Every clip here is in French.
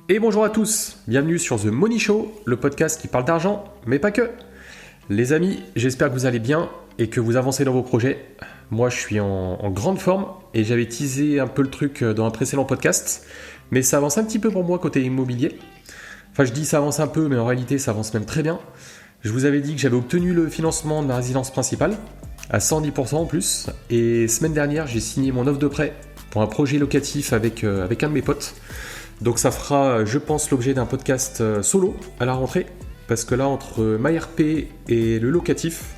Et bonjour à tous, bienvenue sur The Money Show, le podcast qui parle d'argent, mais pas que. Les amis, j'espère que vous allez bien et que vous avancez dans vos projets. Moi, je suis en grande forme et j'avais teasé un peu le truc dans un précédent podcast, mais ça avance un petit peu pour moi côté immobilier. Enfin, je dis ça avance un peu, mais en réalité, ça avance même très bien. Je vous avais dit que j'avais obtenu le financement de ma résidence principale, à 110% en plus, et semaine dernière, j'ai signé mon offre de prêt pour un projet locatif avec un de mes potes. Donc ça fera, je pense, l'objet d'un podcast solo à la rentrée, parce que là, entre ma RP et le locatif,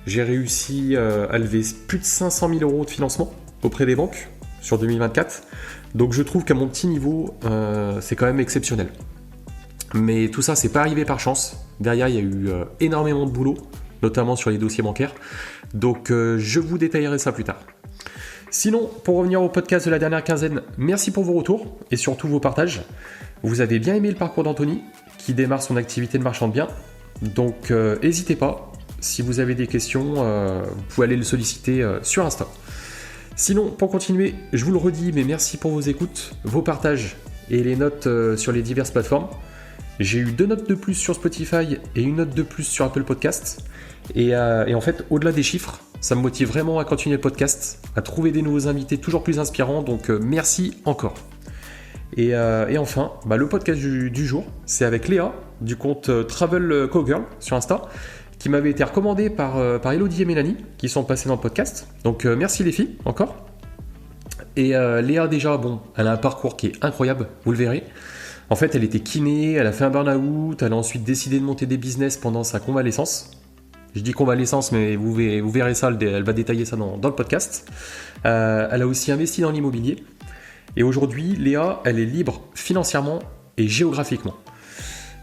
j'ai réussi à lever plus de 500 000 euros de financement auprès des banques sur 2024. Donc je trouve qu'à mon petit niveau, c'est quand même exceptionnel. Mais tout ça, c'est pas arrivé par chance. Derrière, il y a eu énormément de boulot, notamment sur les dossiers bancaires. Donc je vous détaillerai ça plus tard. Sinon, pour revenir au podcast de la dernière quinzaine, merci pour vos retours et surtout vos partages. Vous avez bien aimé le parcours d'Anthony, qui démarre son activité de marchand de biens. Donc, n'hésitez pas. Si vous avez des questions, vous pouvez aller le solliciter sur Insta. Sinon, pour continuer, je vous le redis, mais merci pour vos écoutes, vos partages et les notes sur les diverses plateformes. J'ai eu 2 notes de plus sur Spotify et une note de plus sur Apple Podcasts. Et en fait, au-delà des chiffres, ça me motive vraiment à continuer le podcast, à trouver des nouveaux invités toujours plus inspirants, donc merci encore. Et enfin, le podcast du jour, c'est avec Léa, du compte Travel Cowgirl sur Insta, qui m'avait été recommandé par Elodie et Mélanie, qui sont passées dans le podcast. Donc merci les filles, encore. Et Léa déjà, elle a un parcours qui est incroyable, vous le verrez. En fait, elle était kiné, elle a fait un burn-out, elle a ensuite décidé de monter des business pendant sa convalescence. Je dis convalescence, mais vous verrez ça, elle va détailler ça dans le podcast. Elle a aussi investi dans l'immobilier. Et aujourd'hui, Léa, elle est libre financièrement et géographiquement.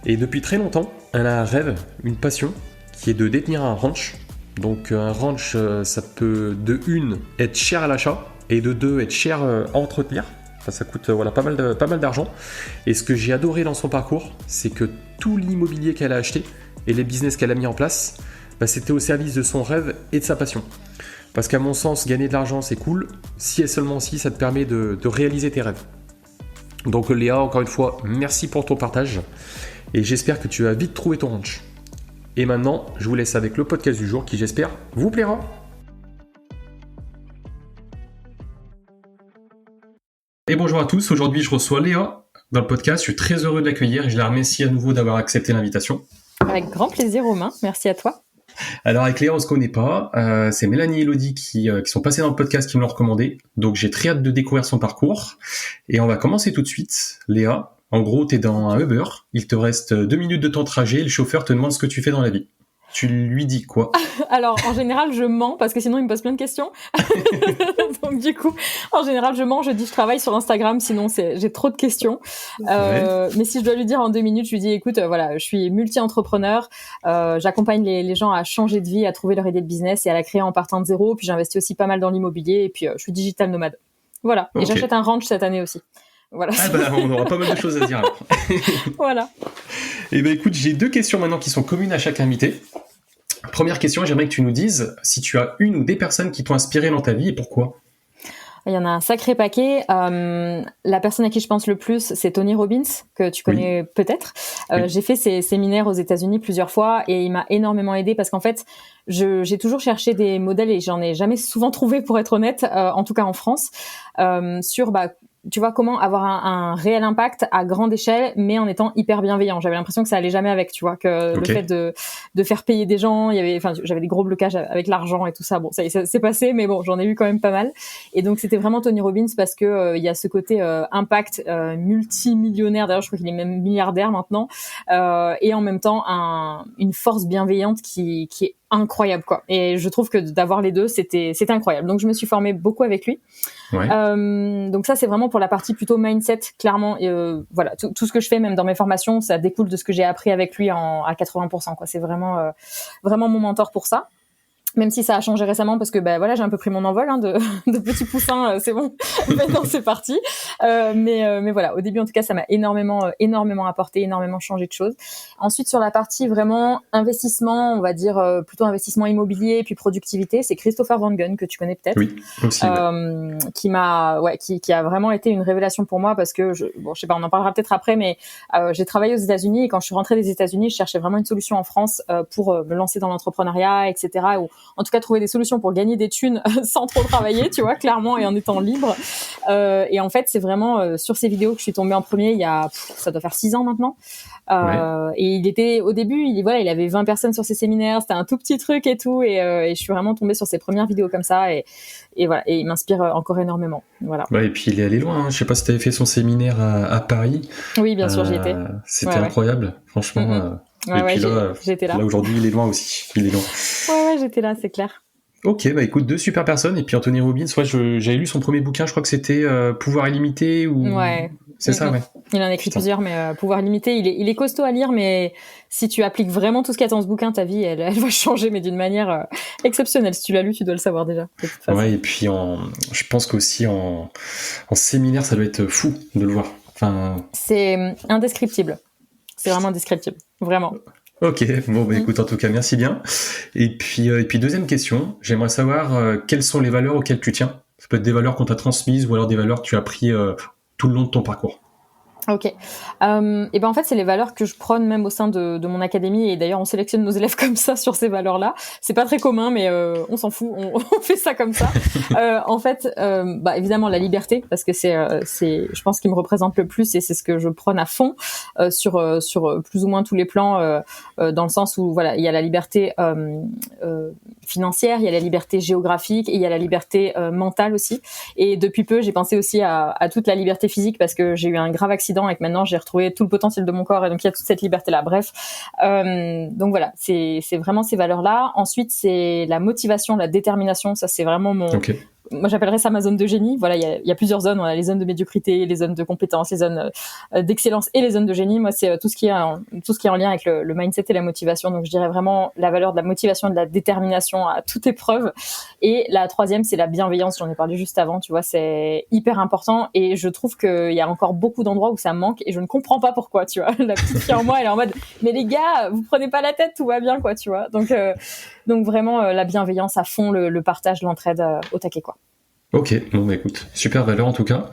Et depuis très longtemps, elle a un rêve, une passion, qui est de détenir un ranch. Donc un ranch, ça peut de une être cher à l'achat et de deux être cher à entretenir. Ça coûte pas mal d'argent. Et ce que j'ai adoré dans son parcours, c'est que tout l'immobilier qu'elle a acheté et les business qu'elle a mis en place, c'était au service de son rêve et de sa passion. Parce qu'à mon sens, gagner de l'argent, c'est cool, si et seulement si ça te permet de réaliser tes rêves. Donc Léa, encore une fois, merci pour ton partage, et j'espère que tu vas vite trouver ton ranch. Et maintenant, je vous laisse avec le podcast du jour qui, j'espère, vous plaira. Et bonjour à tous, aujourd'hui je reçois Léa dans le podcast, je suis très heureux de l'accueillir et je la remercie à nouveau d'avoir accepté l'invitation. Avec grand plaisir Romain, merci à toi. Alors avec Léa, on se connaît pas. C'est Mélanie et Elodie qui sont passées dans le podcast qui me l'ont recommandé. Donc j'ai très hâte de découvrir son parcours. Et on va commencer tout de suite. Léa, en gros, t'es dans un Uber. Il te reste 2 minutes de temps de trajet. Le chauffeur te demande ce que tu fais dans la vie. Tu lui dis quoi? Alors, en général, je mens parce que sinon, il me pose plein de questions. Donc, du coup, en général, je mens. Je dis je travaille sur Instagram, sinon j'ai trop de questions. Mais si je dois lui dire en 2 minutes, je lui dis écoute, voilà, je suis multi-entrepreneur. J'accompagne les gens à changer de vie, à trouver leur idée de business et à la créer en partant de zéro. Puis j'investis aussi pas mal dans l'immobilier et puis je suis digital nomade. Voilà. Et j'achète un ranch cette année aussi. Voilà. On aura pas mal de choses à dire alors. Voilà. Et écoute, j'ai 2 questions maintenant qui sont communes à chaque invité. Première question, j'aimerais que tu nous dises si tu as une ou des personnes qui t'ont inspiré dans ta vie et pourquoi. Il y en a un sacré paquet. La personne à qui je pense le plus, c'est Tony Robbins, que tu connais peut-être. J'ai fait ses séminaires aux États-Unis plusieurs fois et il m'a énormément aidé parce qu'en fait, j'ai toujours cherché des modèles et j'en ai jamais souvent trouvé, pour être honnête, en tout cas en France, sur tu vois, comment avoir un réel impact à grande échelle, mais en étant hyper bienveillant. J'avais l'impression que ça allait jamais avec, tu vois, que le fait de faire payer des gens, j'avais des gros blocages avec l'argent et tout ça. Bon, ça s'est passé, mais bon, j'en ai eu quand même pas mal. Et donc, c'était vraiment Tony Robbins parce que il y a ce côté impact multimillionnaire. D'ailleurs, je crois qu'il est même milliardaire maintenant. Et en même temps, une force bienveillante qui est incroyable, quoi. Et je trouve que d'avoir les deux, c'était incroyable. Donc je me suis formée beaucoup avec lui. Ouais. Donc ça, c'est vraiment pour la partie plutôt mindset, clairement. Voilà, tout ce que je fais, même dans mes formations, ça découle de ce que j'ai appris avec lui à 80%, quoi. C'est vraiment mon mentor pour ça. Même si ça a changé récemment parce que voilà, j'ai un peu pris mon envol de petit poussin, c'est bon, maintenant c'est parti. Mais voilà, au début en tout cas, ça m'a énormément apporté, énormément changé de choses. Ensuite sur la partie vraiment investissement, on va dire plutôt investissement immobilier puis productivité, c'est Christopher Van Gun que tu connais peut-être. Oui, aussi. Qui a vraiment été une révélation pour moi parce que je sais pas, on en parlera peut-être après, mais j'ai travaillé aux États-Unis et quand je suis rentrée des États-Unis, je cherchais vraiment une solution en France pour me lancer dans l'entrepreneuriat, etc. Ou en tout cas trouver des solutions pour gagner des thunes sans trop travailler, tu vois, clairement, et en étant libre. Et en fait, c'est vraiment sur ces vidéos que je suis tombée en premier il y a, ça doit faire 6 ans maintenant. Et il était, au début, il avait 20 personnes sur ses séminaires, c'était un tout petit truc et tout, et je suis vraiment tombée sur ses premières vidéos comme ça, et voilà, et il m'inspire encore énormément. Voilà. Ouais, et puis il est allé loin, hein. Je sais pas si tu avais fait son séminaire à Paris. Oui, bien sûr, j'y étais. C'était incroyable, franchement. Et puis là, j'étais là. Là, aujourd'hui, il est loin aussi. Il est loin. Ouais, j'étais là, c'est clair. Ok, bah écoute, 2 super personnes. Et puis Anthony Robbins, j'avais lu son premier bouquin, je crois que c'était Pouvoir illimité ou... Ouais. C'est ça, ouais. Il en a écrit plusieurs, mais Pouvoir illimité, il est costaud à lire, mais si tu appliques vraiment tout ce qu'il y a dans ce bouquin, ta vie, elle va changer, mais d'une manière exceptionnelle. Si tu l'as lu, tu dois le savoir déjà. Ouais, et puis je pense qu'aussi en séminaire, ça doit être fou de le voir. Enfin... C'est indescriptible. C'est vraiment indescriptible. Vraiment. Ok, bon, bah écoute, en tout cas, merci bien. Et puis deuxième question, j'aimerais savoir quelles sont les valeurs auxquelles tu tiens. Ça peut être des valeurs qu'on t'a transmises ou alors des valeurs que tu as appris tout le long de ton parcours. Ok. Et ben en fait, c'est les valeurs que je prône même au sein de mon académie, et d'ailleurs on sélectionne nos élèves comme ça sur ces valeurs-là. C'est pas très commun, mais on s'en fout, on fait ça comme ça. En fait, évidemment la liberté, parce que c'est je pense qui me représente le plus, et c'est ce que je prône à fond sur plus ou moins tous les plans, dans le sens où voilà, il y a la liberté financière, il y a la liberté géographique et il y a la liberté mentale aussi. Et depuis peu, j'ai pensé aussi à toute la liberté physique parce que j'ai eu un grave accident et que maintenant j'ai retrouvé tout le potentiel de mon corps, et donc il y a toute cette liberté-là. Bref, donc voilà, c'est vraiment ces valeurs-là. Ensuite, c'est la motivation, la détermination. Ça, c'est vraiment mon... Okay. Moi, j'appellerais ça ma zone de génie. Voilà, il y a plusieurs zones. On a les zones de médiocrité, les zones de compétence, les zones d'excellence et les zones de génie. Moi, c'est tout ce qui est en lien avec le mindset et la motivation. Donc, je dirais vraiment la valeur de la motivation et de la détermination à toute épreuve. Et la troisième, c'est la bienveillance. J'en ai parlé juste avant. Tu vois, c'est hyper important. Et je trouve qu'il y a encore beaucoup d'endroits où ça manque et je ne comprends pas pourquoi. Tu vois, la petite fille en moi, elle est en mode, mais les gars, vous prenez pas la tête, tout va bien, quoi. Tu vois. Donc vraiment la bienveillance à fond, le partage, l'entraide au taquet, quoi. Ok, bon bah écoute, super valeur en tout cas.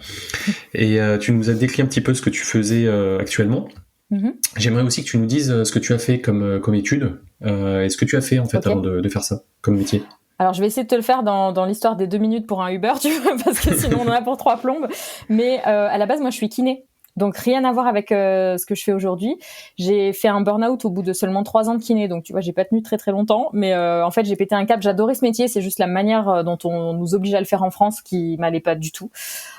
Et tu nous as décrit un petit peu ce que tu faisais actuellement. Mm-hmm. J'aimerais aussi que tu nous dises ce que tu as fait comme étude et ce que tu as fait en fait avant de faire ça comme métier. Alors je vais essayer de te le faire dans l'histoire des 2 minutes pour un Uber, tu vois, parce que sinon on en a pour 3 plombes. Mais à la base, moi je suis kiné. Donc rien à voir avec ce que je fais aujourd'hui. J'ai fait un burn-out au bout de seulement 3 ans de kiné, donc tu vois, j'ai pas tenu très très longtemps, mais en fait j'ai pété un câble. J'adorais ce métier, c'est juste la manière dont on nous oblige à le faire en France qui m'allait pas du tout.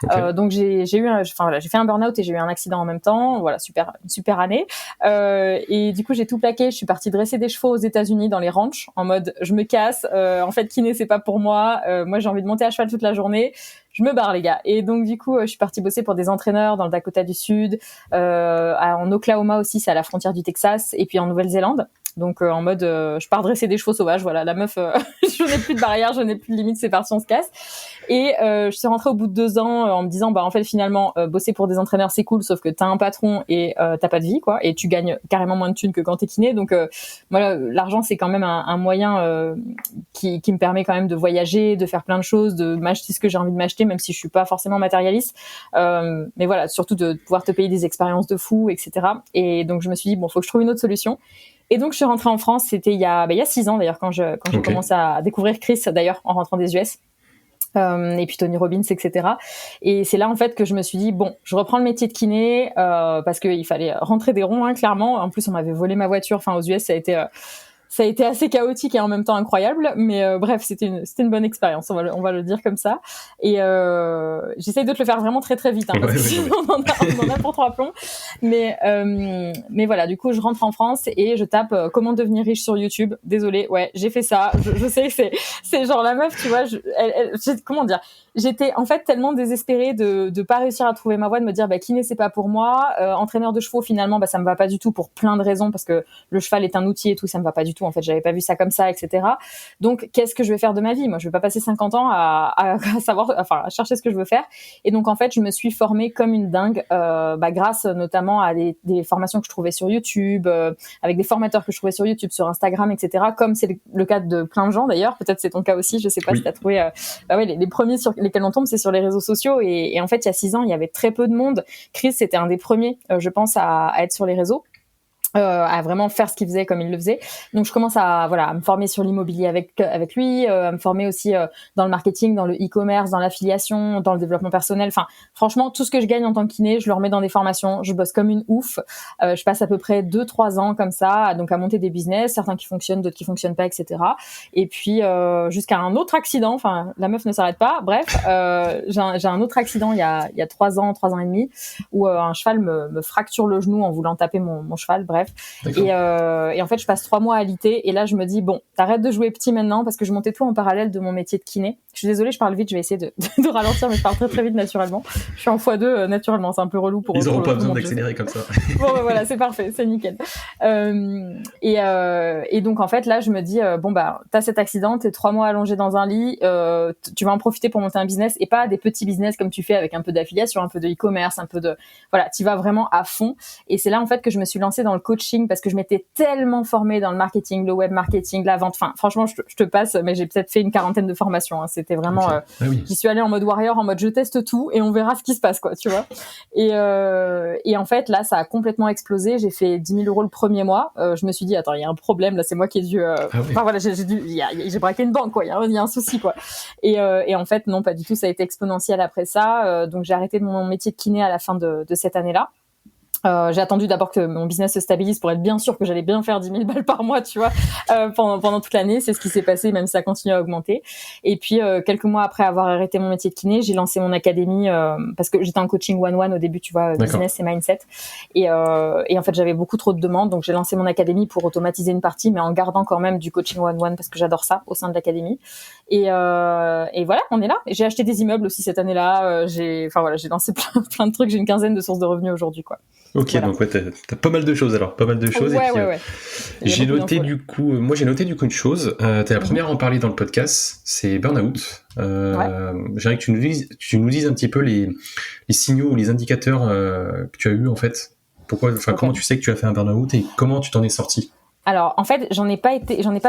Okay. Donc j'ai fait un burn-out et j'ai eu un accident en même temps. Voilà, une super année. Et du coup j'ai tout plaqué. Je suis partie dresser des chevaux aux États-Unis dans les ranchs en mode je me casse. En fait kiné c'est pas pour moi. Moi j'ai envie de monter à cheval toute la journée. Je me barre les gars. Et donc du coup je suis partie bosser pour des entraîneurs dans le Dakota du Sud, en Oklahoma aussi, c'est à la frontière du Texas, et puis en Nouvelle-Zélande. Donc en mode je pars dresser des chevaux sauvages, voilà, la meuf je n'ai plus de barrière, je n'ai plus de limite, c'est parti, on se casse. Et je suis rentrée au bout de 2 ans en me disant en fait finalement bosser pour des entraîneurs c'est cool, sauf que t'as un patron et t'as pas de vie quoi, et tu gagnes carrément moins de thunes que quand t'es kiné. Donc voilà, l'argent c'est quand même un moyen qui me permet quand même de voyager, de faire plein de choses, de m'acheter ce que j'ai envie de m'acheter, même si je suis pas forcément matérialiste, mais voilà, surtout de pouvoir te payer des expériences de fou, etc. Et donc je me suis dit faut que je trouve une autre solution. Et donc je suis rentrée en France, c'était il y a 6 ans d'ailleurs quand j'ai commencé à découvrir Chris d'ailleurs en rentrant des US. Et puis Tony Robbins, etc. Et c'est là en fait que je me suis dit je reprends le métier de kiné parce qu'il fallait rentrer des ronds, hein, clairement. En plus on m'avait volé ma voiture. Enfin aux US ça a été assez chaotique et en même temps incroyable, mais bref c'était une bonne expérience, on va le dire comme ça. Et j'essaye de te le faire vraiment très très vite, hein, parce que sinon on en a pour 3 plombs. Mais voilà, du coup je rentre en France et je tape comment devenir riche sur YouTube. Désolée, ouais j'ai fait ça. Je sais que c'est genre la meuf, tu vois. Comment dire, j'étais en fait tellement désespérée de pas réussir à trouver ma voie, de me dire kiné c'est pas pour moi, entraîneur de chevaux finalement ça me va pas du tout pour plein de raisons, parce que le cheval est un outil et tout, ça me va pas du tout tout. En fait, j'avais pas vu ça comme ça, etc. Donc, qu'est-ce que je vais faire de ma vie? Moi, je vais pas passer 50 ans à savoir, enfin, à chercher ce que je veux faire. Et donc, en fait, je me suis formée comme une dingue, grâce notamment à des formations que je trouvais sur YouTube, avec des formateurs que je trouvais sur YouTube, sur Instagram, etc. Comme c'est le cas de plein de gens d'ailleurs. Peut-être c'est ton cas aussi. Je sais pas si t'as trouvé. Les premiers sur lesquels on tombe, c'est sur les réseaux sociaux. Et en fait, il y a 6 ans, il y avait très peu de monde. Chris, c'était un des premiers, je pense, à être sur les réseaux. À vraiment faire ce qu'il faisait comme il le faisait. Donc je commence à me former sur l'immobilier avec lui, à me former aussi dans le marketing, dans le e-commerce, dans l'affiliation, dans le développement personnel. Enfin, franchement, tout ce que je gagne en tant que kiné, je le remets dans des formations. Je bosse comme une ouf. Je passe à peu près 2-3 ans comme ça, donc à monter des business, certains qui fonctionnent, d'autres qui fonctionnent pas, etc. Et puis jusqu'à un autre accident. Enfin, la meuf ne s'arrête pas. Bref, j'ai un autre accident il y a 3 ans et demi, où un cheval me fracture le genou en voulant taper mon cheval. Bref. Et en fait, je passe 3 mois à alité. Et là, je me dis, bon, t'arrêtes de jouer petit maintenant, parce que je montais tout en parallèle de mon métier de kiné. Je suis désolée, je parle vite, je vais essayer de ralentir, mais je parle très très vite naturellement. Je suis en x2 naturellement, c'est un peu relou pour eux. Ils n'auront pas besoin d'accélérer comme ça. Bon, voilà, c'est parfait, c'est nickel. Et donc, en fait, là, je me dis, t'as cet accident, t'es 3 mois allongé dans un lit, tu vas en profiter pour monter un business, et pas des petits business comme tu fais avec un peu d'affiliation, un peu de e-commerce, un peu de... Voilà, tu vas vraiment à fond. Et c'est là, en fait, que je me suis lancée dans le coaching, parce que je m'étais tellement formée dans le marketing, le web marketing, la vente. Enfin, franchement, je te passe, mais j'ai peut-être fait une 40aine de formations. Hein. C'était vraiment... J'y suis allée en mode warrior, en mode je teste tout et on verra ce qui se passe, quoi, tu vois. Et en fait, là, ça a complètement explosé. J'ai fait 10 000 € le premier mois. Je me suis dit, attends, il y a un problème. Là, c'est moi qui ai dû... Enfin, voilà, j'ai braqué une banque, quoi. Il y a un souci, quoi. Et en fait, non, pas du tout. Ça a été exponentiel après ça. Donc, j'ai arrêté mon métier de kiné à la fin de cette année-là. J'ai attendu d'abord que mon business se stabilise pour être bien sûr que j'allais bien faire 10 000 balles par mois, tu vois, pendant toute l'année. C'est ce qui s'est passé, même si ça continue à augmenter. Et puis, quelques mois après avoir arrêté mon métier de kiné, j'ai lancé mon académie, parce que j'étais en coaching one-one au début, tu vois, business et mindset. Et en fait, j'avais beaucoup trop de demandes. Donc, j'ai lancé mon académie pour automatiser une partie, mais en gardant quand même du coaching one-one parce que j'adore ça au sein de l'académie. Et voilà, on est là. J'ai acheté des immeubles aussi cette année-là. J'ai lancé plein de trucs. J'ai une 15aine de sources de revenus aujourd'hui, quoi. Ok, voilà. Donc ouais, t'as pas mal de choses alors, pas mal de choses. Ouais, et puis, ouais. J'ai noté du coup une chose. T'es la première à en parler dans le podcast, c'est burn-out. J'aimerais que tu nous dises un petit peu les signaux ou les indicateurs que tu as eu en fait. Comment tu sais que tu as fait un burn-out et comment tu t'en es sorti? Alors, en fait, j'en ai pas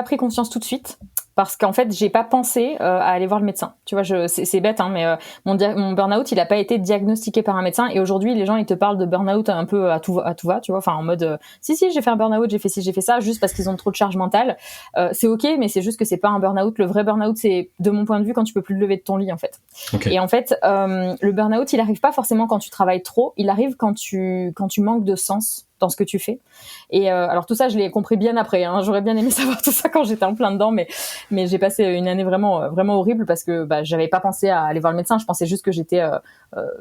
pris conscience tout de suite parce qu'en fait, j'ai pas pensé à aller voir le médecin. Tu vois, c'est bête, hein, mais mon burn-out, il a pas été diagnostiqué par un médecin. Et aujourd'hui, les gens, ils te parlent de burn-out un peu à tout va, tu vois, enfin en mode si, j'ai fait un burn-out, j'ai fait ci, j'ai fait ça, juste parce qu'ils ont trop de charge mentale. C'est ok, mais c'est juste que c'est pas un burn-out. Le vrai burn-out, c'est de mon point de vue quand tu peux plus te lever de ton lit, en fait. Okay. Et en fait, le burn-out, il arrive pas forcément quand tu travailles trop. Il arrive quand tu manques de sens dans ce que tu fais. Et alors tout ça, je l'ai compris bien après. Hein. J'aurais bien aimé savoir tout ça quand j'étais en plein dedans, mais j'ai passé une année vraiment horrible parce que j'avais pas pensé à aller voir le médecin. Je pensais juste que j'étais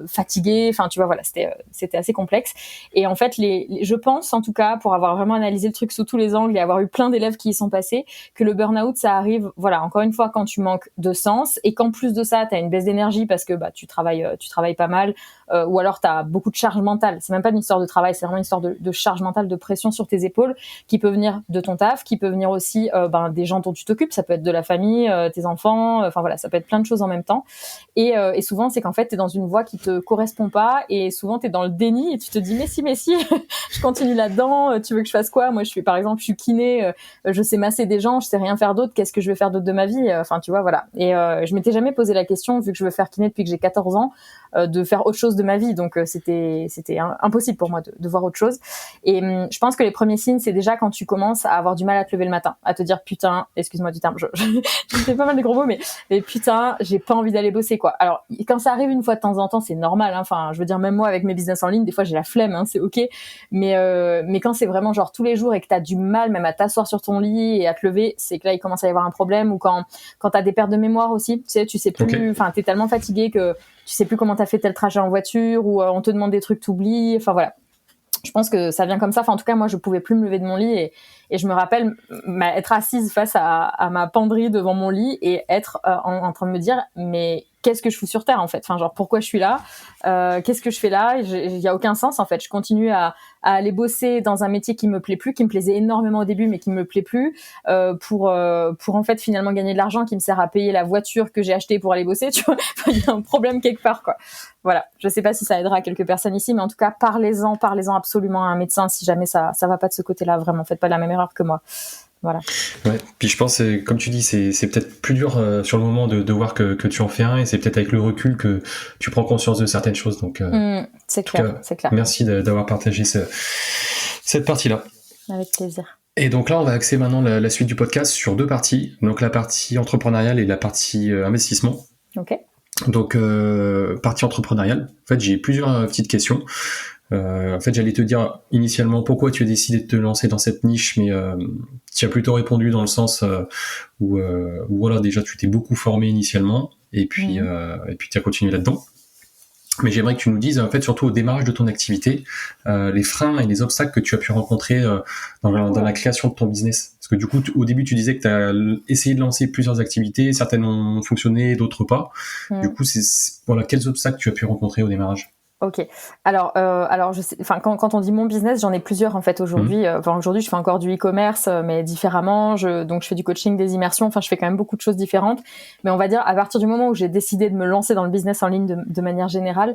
fatiguée. Enfin, tu vois, voilà, c'était assez complexe. Et en fait, je pense, en tout cas, pour avoir vraiment analysé le truc sous tous les angles et avoir eu plein d'élèves qui y sont passés, que le burn-out, ça arrive, voilà, encore une fois, quand tu manques de sens et qu'en plus de ça, t'as une baisse d'énergie parce que tu travailles pas mal, ou alors t'as beaucoup de charge mentale. C'est même pas une histoire de travail, c'est vraiment une histoire de charge mentale, de pression sur tes épaules qui peut venir de ton taf, qui peut venir aussi des gens dont tu t'occupes. Ça peut être de la famille, tes enfants, enfin voilà, ça peut être plein de choses en même temps. Et souvent, c'est qu'en fait, t'es dans une voie qui te correspond pas et souvent t'es dans le déni et tu te dis mais si, je continue là-dedans, tu veux que je fasse quoi? Moi, je suis kiné, je sais masser des gens, je sais rien faire d'autre, qu'est-ce que je vais faire d'autre de ma vie? Enfin, tu vois, voilà. Et je m'étais jamais posé la question, vu que je veux faire kiné depuis que j'ai 14 ans, de faire autre chose de ma vie. Donc, c'était impossible pour moi de voir autre chose. Et je pense que les premiers signes, c'est déjà quand tu commences à avoir du mal à te lever le matin, à te dire putain, excuse-moi du terme, je fais pas mal de gros mots, mais putain, j'ai pas envie d'aller bosser, quoi. Alors, quand ça arrive une fois de temps en temps, c'est normal, hein. Enfin, je veux dire, même moi, avec mes business en ligne, des fois, j'ai la flemme, hein, c'est ok. Mais quand c'est vraiment genre tous les jours et que t'as du mal même à t'asseoir sur ton lit et à te lever, c'est que là, il commence à y avoir un problème. Ou quand t'as des pertes de mémoire aussi, tu sais plus, enfin, t'es tellement fatigué que tu sais plus comment t'as fait tel trajet en voiture, ou on te demande des trucs, t'oublies, enfin voilà. Je pense que ça vient comme ça. Enfin, en tout cas, moi, je pouvais plus me lever de mon lit Et je me rappelle être assise face à ma penderie devant mon lit et être en train de me dire, mais qu'est-ce que je fous sur Terre, en fait? Enfin, genre, pourquoi je suis là? Qu'est-ce que je fais là? Il y a aucun sens, en fait. Je continue à aller bosser dans un métier qui me plaît plus, qui me plaisait énormément au début, mais qui me plaît plus, pour en fait, finalement, gagner de l'argent qui me sert à payer la voiture que j'ai achetée pour aller bosser, tu vois. Il y a un problème quelque part, quoi. Voilà. Je sais pas si ça aidera quelques personnes ici, mais en tout cas, parlez-en absolument à un médecin si jamais ça va pas de ce côté-là. Vraiment, faites pas la même erreur que moi. Voilà. Ouais. Puis je pense, comme tu dis, c'est peut-être plus dur sur le moment de voir que tu en fais un, et c'est peut-être avec le recul que tu prends conscience de certaines choses. Donc, c'est clair. Merci d'avoir partagé cette partie-là. Avec plaisir. Et donc là, on va axer maintenant la suite du podcast sur 2 parties. Donc la partie entrepreneuriale et la partie investissement. Ok. Donc, partie entrepreneuriale. En fait, j'ai plusieurs petites questions. En fait, j'allais te dire initialement pourquoi tu as décidé de te lancer dans cette niche, mais tu as plutôt répondu dans le sens où voilà, déjà tu t'es beaucoup formé initialement, et puis tu as continué là-dedans. Mais j'aimerais que tu nous dises, en fait, surtout au démarrage de ton activité, les freins et les obstacles que tu as pu rencontrer dans la création de ton business. Parce que du coup, au début, tu disais que tu as essayé de lancer plusieurs activités, certaines ont fonctionné, d'autres pas. Du coup, voilà, quels obstacles tu as pu rencontrer au démarrage? Ok. Alors, je sais, enfin, quand on dit mon business, j'en ai plusieurs en fait aujourd'hui. Aujourd'hui, je fais encore du e-commerce, mais différemment. Donc, je fais du coaching, des immersions. Enfin, je fais quand même beaucoup de choses différentes. Mais on va dire, à partir du moment où j'ai décidé de me lancer dans le business en ligne de manière générale,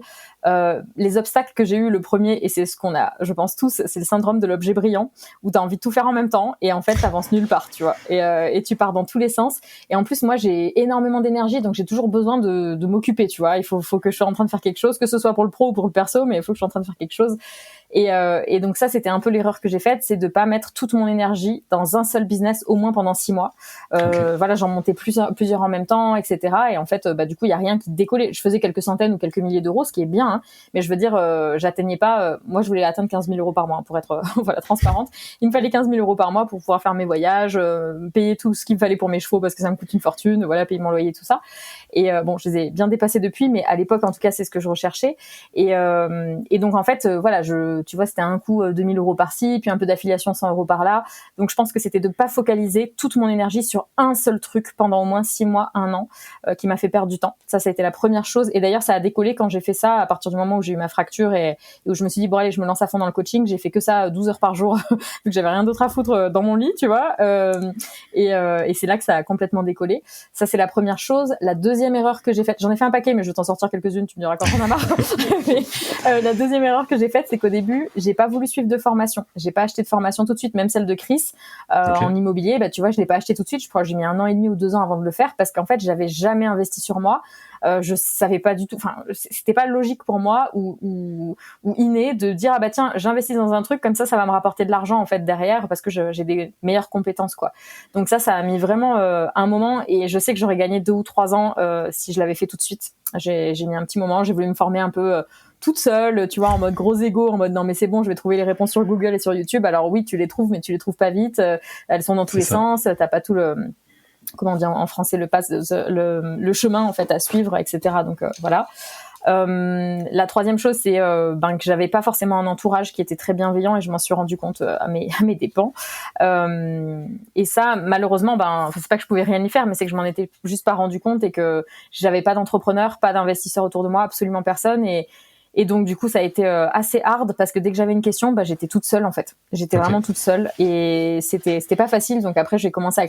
les obstacles que j'ai eu, le premier, et c'est ce qu'on a, je pense tous, c'est le syndrome de l'objet brillant, où t'as envie de tout faire en même temps, et en fait, t'avances nulle part, tu vois. Et tu pars dans tous les sens. Et en plus, moi, j'ai énormément d'énergie, donc j'ai toujours besoin de m'occuper, tu vois. Il faut que je sois en train de faire quelque chose, que ce soit pour le pro ou pour le perso, mais il faut que je sois en train de faire quelque chose. Et donc ça, c'était un peu l'erreur que j'ai faite, c'est de pas mettre toute mon énergie dans un seul business, au moins pendant 6 mois. Voilà, j'en montais plusieurs en même temps, etc. Et en fait, du coup, il y a rien qui décollait. Je faisais quelques centaines ou quelques milliers d'euros, ce qui est bien, hein, mais je veux dire, j'atteignais pas. Moi, je voulais atteindre 15 000 euros par mois, hein, pour être voilà, transparente. Il me fallait 15 000 euros par mois pour pouvoir faire mes voyages, payer tout ce qu'il me fallait pour mes chevaux parce que ça me coûte une fortune, voilà, payer mon loyer, tout ça. Et bon, je les ai bien dépassés depuis, mais à l'époque, en tout cas, c'est ce que je recherchais. Et donc, en fait, voilà, tu vois, c'était un coût 2 000 euros par-ci, puis un peu d'affiliation 100 euros par-là. Donc, je pense que c'était de pas focaliser toute mon énergie sur un seul truc pendant au moins 6 mois, 1 an, qui m'a fait perdre du temps. Ça a été la première chose. Et d'ailleurs, ça a décollé quand j'ai fait ça, à partir du moment où j'ai eu ma fracture et où je me suis dit, bon, allez, je me lance à fond dans le coaching. J'ai fait que ça 12 heures par jour, vu que j'avais rien d'autre à foutre dans mon lit, tu vois. Et c'est là que ça a complètement décollé. Ça, c'est la première chose. La deuxième erreur que j'ai faite, j'en ai fait un paquet, mais je vais t'en sortir quelques-unes, tu me diras quand on a marre. Mais, la deuxième erreur que j'ai faite, c'est qu'au début, j'ai pas voulu suivre de formation. J'ai pas acheté de formation tout de suite, même celle de Chris, en immobilier. Bah, tu vois, je l'ai pas acheté tout de suite. Je crois que j'ai mis 1 an et demi ou 2 ans avant de le faire parce qu'en fait, j'avais jamais investi sur moi. Je savais pas du tout, enfin, c'était pas logique pour moi ou inné de dire, ah bah tiens, j'investis dans un truc comme ça va me rapporter de l'argent en fait derrière parce que j'ai des meilleures compétences, quoi. Donc ça a mis vraiment un moment, et je sais que j'aurais gagné 2 ou 3 ans si je l'avais fait tout de suite. J'ai mis un petit moment, j'ai voulu me former un peu toute seule, tu vois, en mode gros égo, en mode non mais c'est bon, je vais trouver les réponses sur Google et sur YouTube. Alors oui, tu les trouves, mais tu les trouves pas vite. Elles sont dans tous les sens. T'as pas tout le, comment dire en français, le chemin en fait à suivre, etc. Donc voilà. La troisième chose, c'est que j'avais pas forcément un entourage qui était très bienveillant, et je m'en suis rendu compte à mes dépens. Et ça, malheureusement, c'est pas que je pouvais rien y faire, mais c'est que je m'en étais juste pas rendu compte, et que j'avais pas d'entrepreneur, pas d'investisseur autour de moi, absolument personne. Et donc du coup, ça a été assez hard parce que dès que j'avais une question, j'étais toute seule en fait. J'étais vraiment toute seule, et c'était pas facile. Donc après, j'ai commencé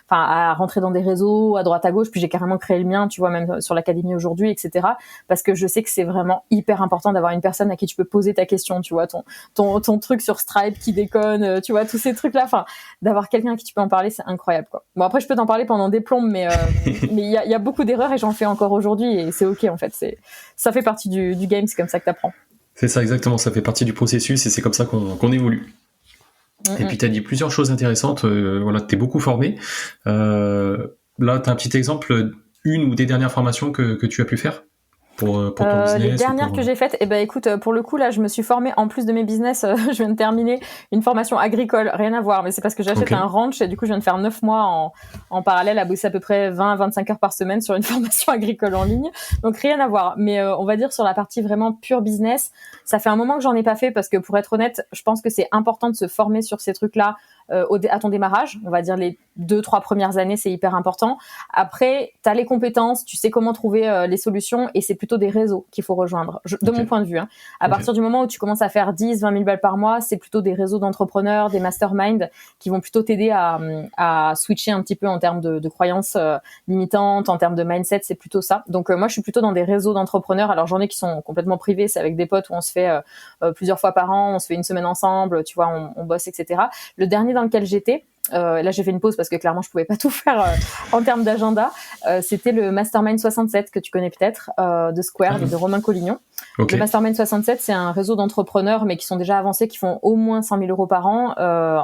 à rentrer dans des réseaux à droite à gauche, puis j'ai carrément créé le mien, tu vois, même sur l'académie aujourd'hui, etc. Parce que je sais que c'est vraiment hyper important d'avoir une personne à qui tu peux poser ta question, tu vois, ton truc sur Stripe qui déconne, tu vois, tous ces trucs là. Enfin, d'avoir quelqu'un à qui tu peux en parler, c'est incroyable, quoi. Bon, après, je peux t'en parler pendant des plombes, mais il y a beaucoup d'erreurs, et j'en fais encore aujourd'hui, et c'est ok en fait. Ça fait partie du game. C'est comme ça que t'apprends. C'est ça, exactement. Ça fait partie du processus, et c'est comme ça qu'on évolue. Et puis, tu as dit plusieurs choses intéressantes. Voilà, t'es beaucoup formé. Là, tu as un petit exemple, une ou des dernières formations que tu as pu faire pour ton business? Les dernières que j'ai faites, écoute, pour le coup, là, je me suis formée, en plus de mes business, je viens de terminer une formation agricole, rien à voir, mais c'est parce que j'achète un ranch, et du coup, je viens de faire 9 mois en parallèle à bosser à peu près 20-25 heures par semaine sur une formation agricole en ligne. Donc, rien à voir. Mais on va dire sur la partie vraiment pure business, ça fait un moment que j'en ai pas fait, parce que pour être honnête, je pense que c'est important de se former sur ces trucs-là à ton démarrage. On va dire les 2-3 premières années, c'est hyper important. Après, tu as les compétences, tu sais comment trouver les solutions et c'est plutôt des réseaux qu'il faut rejoindre, de mon point de vue. Hein. À partir du moment où tu commences à faire 10-20 000 balles par mois, c'est plutôt des réseaux d'entrepreneurs, des masterminds qui vont plutôt t'aider à switcher un petit peu en termes de croyances limitantes, en termes de mindset, c'est plutôt ça. Donc moi, je suis plutôt dans des réseaux d'entrepreneurs. Alors j'en ai qui sont complètement privés, c'est avec des potes où on se fait plusieurs fois par an, on se fait une semaine ensemble, tu vois, on bosse, etc. Le dernier dans lequel j'étais, là j'ai fait une pause parce que clairement je pouvais pas tout faire en termes d'agenda, c'était le Mastermind 67 que tu connais peut-être, de Square, de Romain Collignon. Le Mastermind 67, c'est un réseau d'entrepreneurs mais qui sont déjà avancés, qui font au moins 100 000 euros par an,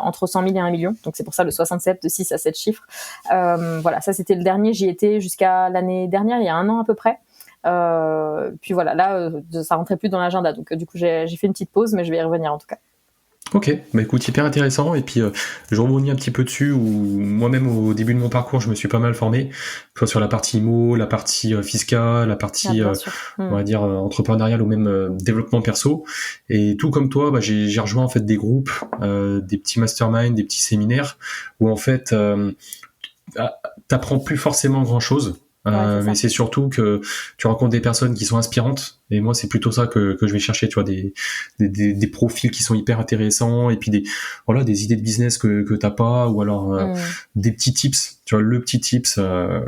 entre 100 000 et 1 million, donc c'est pour ça le 67, de 6 à 7 chiffres. Voilà, ça c'était le dernier, j'y étais jusqu'à l'année dernière, il y a 1 an à peu près. Puis voilà, là ça rentrait plus dans l'agenda, donc du coup j'ai fait une petite pause, mais je vais y revenir en tout cas. Ok, bah écoute, hyper intéressant, et puis je rebondis un petit peu dessus, où moi-même au début de mon parcours je me suis pas mal formé, que ce soit sur la partie IMO, la partie fiscale, la partie on va dire entrepreneuriale ou même développement perso, et tout comme toi, bah, j'ai rejoint en fait des groupes, des petits masterminds, des petits séminaires, où en fait t'apprends plus forcément grand chose. Mais c'est surtout que tu rencontres des personnes qui sont inspirantes, et moi c'est plutôt ça que je vais chercher, tu vois, des profils qui sont hyper intéressants, et puis des idées de business que t'as pas, ou alors des petits tips, tu vois, le petit tips,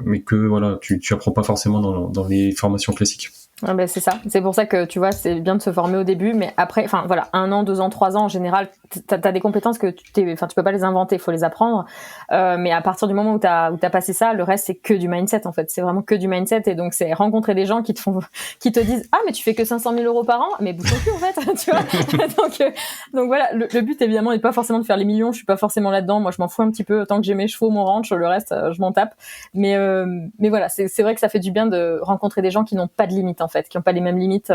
mais que voilà tu apprends pas forcément dans les formations classiques. Ah ben c'est ça, c'est pour ça que tu vois, c'est bien de se former au début, mais après, enfin voilà, 1 an, 2 ans, 3 ans en général, t'as des compétences que tu peux pas les inventer, faut les apprendre. Mais à partir du moment où t'as passé ça, le reste c'est que du mindset en fait, c'est vraiment que du mindset, et donc c'est rencontrer des gens qui te disent ah mais tu fais que 500 000 euros par an, mais bouge ton cul en fait, tu vois. donc voilà, le but évidemment n'est pas forcément de faire les millions, je suis pas forcément là-dedans, moi je m'en fous un petit peu, tant que j'ai mes chevaux, mon ranch, le reste je m'en tape. Mais voilà, c'est vrai que ça fait du bien de rencontrer des gens qui n'ont pas de limites en fait, qui n'ont pas les mêmes limites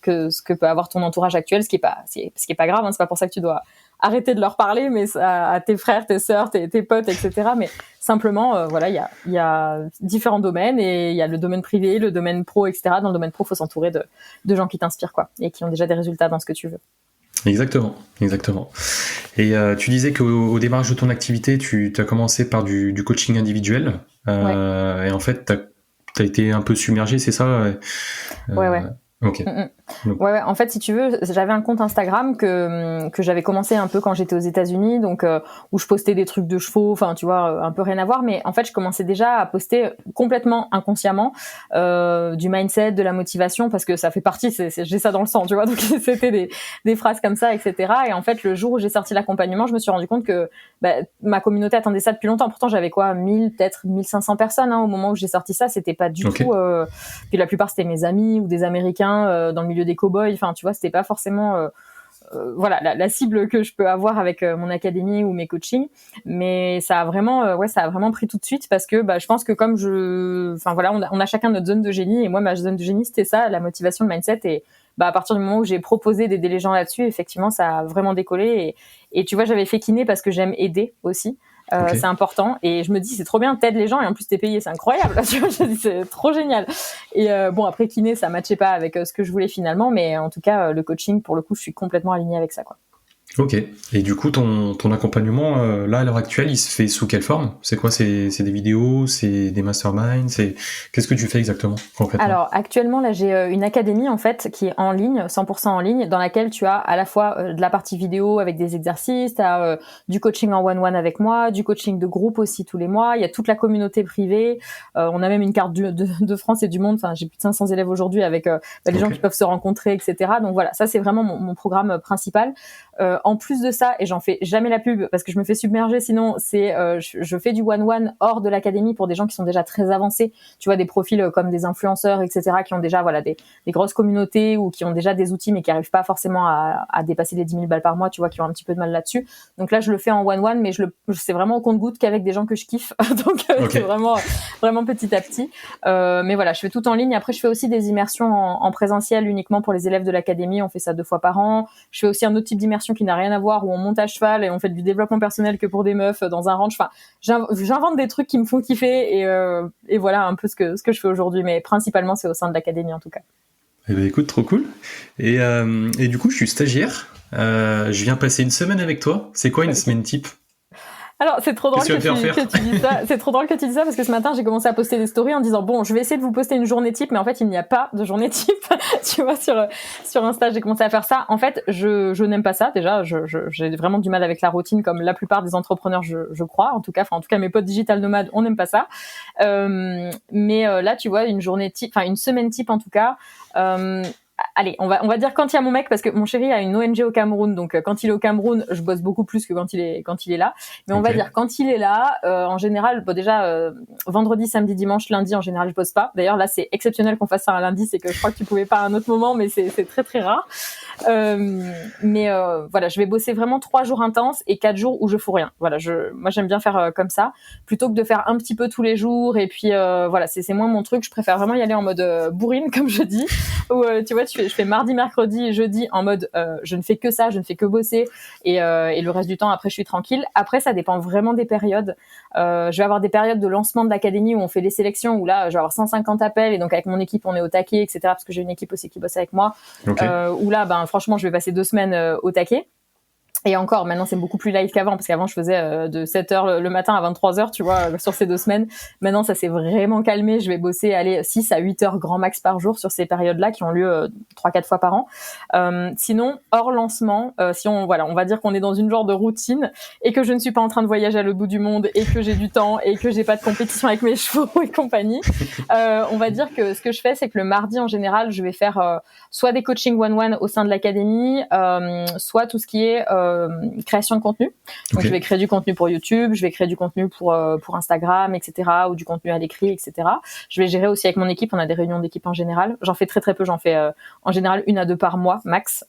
que ce que peut avoir ton entourage actuel, ce qui est pas grave, hein, c'est pas pour ça que tu dois arrêter de leur parler, mais à tes frères, tes sœurs, tes potes, etc. Mais simplement, voilà, il y a différents domaines, et il y a le domaine privé, le domaine pro, etc. Dans le domaine pro, faut s'entourer de gens qui t'inspirent, quoi, et qui ont déjà des résultats dans ce que tu veux. Exactement. Et tu disais qu'au démarrage de ton activité, tu as commencé par du coaching individuel, et en fait, t'as été un peu submergé, c'est ça? Ouais. Ok. Ouais, en fait, si tu veux, j'avais un compte Instagram que j'avais commencé un peu quand j'étais aux États-Unis, donc où je postais des trucs de chevaux, enfin tu vois, un peu rien à voir, mais en fait, je commençais déjà à poster complètement inconsciemment du mindset, de la motivation, parce que ça fait partie, j'ai ça dans le sang, tu vois, donc c'était des phrases comme ça, etc. Et en fait, le jour où j'ai sorti l'accompagnement, je me suis rendu compte que ma communauté attendait ça depuis longtemps. Pourtant, j'avais peut-être 1500 personnes au moment où j'ai sorti ça, c'était pas du tout. Puis la plupart c'était mes amis ou des Américains dans le milieu des cow-boys, enfin tu vois, c'était pas forcément voilà la cible que je peux avoir avec mon académie ou mes coachings, mais ça a vraiment pris tout de suite, parce que je pense que comme on a chacun notre zone de génie, et moi ma zone de génie c'était ça, la motivation, le mindset, et à partir du moment où j'ai proposé d'aider les gens là-dessus, effectivement ça a vraiment décollé, et tu vois, j'avais fait kiné parce que j'aime aider aussi. C'est important, et je me dis c'est trop bien, t'aides les gens et en plus t'es payé, c'est incroyable. Tu vois, je dis c'est trop génial. Et bon, après kiné ça matchait pas avec ce que je voulais finalement, mais en tout cas le coaching, pour le coup je suis complètement alignée avec ça, quoi. Ok. Et du coup, ton accompagnement, là, à l'heure actuelle, il se fait sous quelle forme? C'est quoi? C'est des vidéos? C'est des masterminds? Qu'est-ce que tu fais exactement, concrètement? Alors, actuellement, là, j'ai une académie, en fait, qui est en ligne, 100% en ligne, dans laquelle tu as à la fois de la partie vidéo avec des exercices, tu as du coaching en one-one avec moi, du coaching de groupe aussi tous les mois, il y a toute la communauté privée, on a même une carte de France et du monde, enfin, j'ai plus de 500 élèves aujourd'hui avec les gens qui peuvent se rencontrer, etc. Donc voilà, ça, c'est vraiment mon programme principal. En plus de ça, et j'en fais jamais la pub parce que je me fais submerger sinon, c'est je fais du one-one hors de l'académie pour des gens qui sont déjà très avancés, tu vois, des profils comme des influenceurs, etc., qui ont déjà des grosses communautés ou qui ont déjà des outils mais qui arrivent pas forcément à dépasser les 10 000 balles par mois, tu vois, qui ont un petit peu de mal là-dessus. Donc là, je le fais en one-one, mais c'est vraiment au compte-gouttes qu'avec des gens que je kiffe. Donc c'est vraiment petit à petit. Mais voilà, je fais tout en ligne. Après, je fais aussi des immersions en présentiel uniquement pour les élèves de l'académie. On fait ça 2 fois par an. Je fais aussi un autre type d'immersion qui n'a rien à voir, où on monte à cheval et on fait du développement personnel que pour des meufs dans un ranch. Enfin, j'invente des trucs qui me font kiffer, et voilà un peu ce que je fais aujourd'hui, mais principalement c'est au sein de l'académie en tout cas. Eh ben écoute, trop cool. Et du coup, je suis stagiaire. Je viens passer une semaine avec toi. C'est quoi une semaine type? Alors, c'est trop drôle que tu dis ça. C'est trop drôle que tu dis ça parce que ce matin, j'ai commencé à poster des stories en disant bon, je vais essayer de vous poster une journée type, mais en fait, il n'y a pas de journée type. Tu vois, sur Insta, j'ai commencé à faire ça. En fait, je n'aime pas ça. Déjà, j'ai vraiment du mal avec la routine, comme la plupart des entrepreneurs, je crois. En tout cas, mes potes digital nomades, on n'aime pas ça. Mais là, tu vois, une journée type, enfin une semaine type en tout cas. Allez, on va dire quand il y a mon mec, parce que mon chéri a une ONG au Cameroun, donc quand il est au Cameroun, je bosse beaucoup plus que quand il est là. Mais on va dire quand il est là, en général, bon déjà vendredi, samedi, dimanche, lundi, en général, je bosse pas. D'ailleurs là, c'est exceptionnel qu'on fasse ça un lundi, c'est que je crois que tu pouvais pas à un autre moment, mais c'est très très rare. Voilà, je vais bosser vraiment 3 jours intenses et 4 jours où je fous rien. Voilà, moi j'aime bien faire comme ça, plutôt que de faire un petit peu tous les jours. Et puis voilà, c'est moins mon truc. Je préfère vraiment y aller en mode bourrine, comme je dis, où tu vois, je fais mardi, mercredi et jeudi en mode je ne fais que ça, je ne fais que bosser et le reste du temps après je suis tranquille. Après ça dépend vraiment des périodes. Je vais avoir des périodes de lancement de l'académie où on fait les sélections, où là je vais avoir 150 appels et donc avec mon équipe on est au taquet, etc. Parce que j'ai une équipe aussi qui bosse avec moi. Où là franchement je vais passer 2 semaines au taquet. Et encore, maintenant, c'est beaucoup plus light qu'avant, parce qu'avant, je faisais de 7h le matin à 23h, tu vois, sur ces 2 semaines. Maintenant, ça s'est vraiment calmé. Je vais bosser, 6 à 8 heures grand max par jour sur ces périodes-là qui ont lieu 3-4 fois par an. Sinon, hors lancement, on va dire qu'on est dans une genre de routine et que je ne suis pas en train de voyager à l'autre bout du monde et que j'ai du temps et que j'ai pas de compétition avec mes chevaux et compagnie. On va dire que ce que je fais, c'est que le mardi, en général, je vais faire soit des coachings one-one au sein de l'académie, soit tout ce qui est création de contenu. Donc je vais créer du contenu pour YouTube, je vais créer du contenu pour Instagram, etc. ou du contenu à l'écrit, etc. Je vais gérer aussi avec mon équipe. On a des réunions d'équipe en général. J'en fais très très peu. J'en fais en général 1 à 2 par mois max.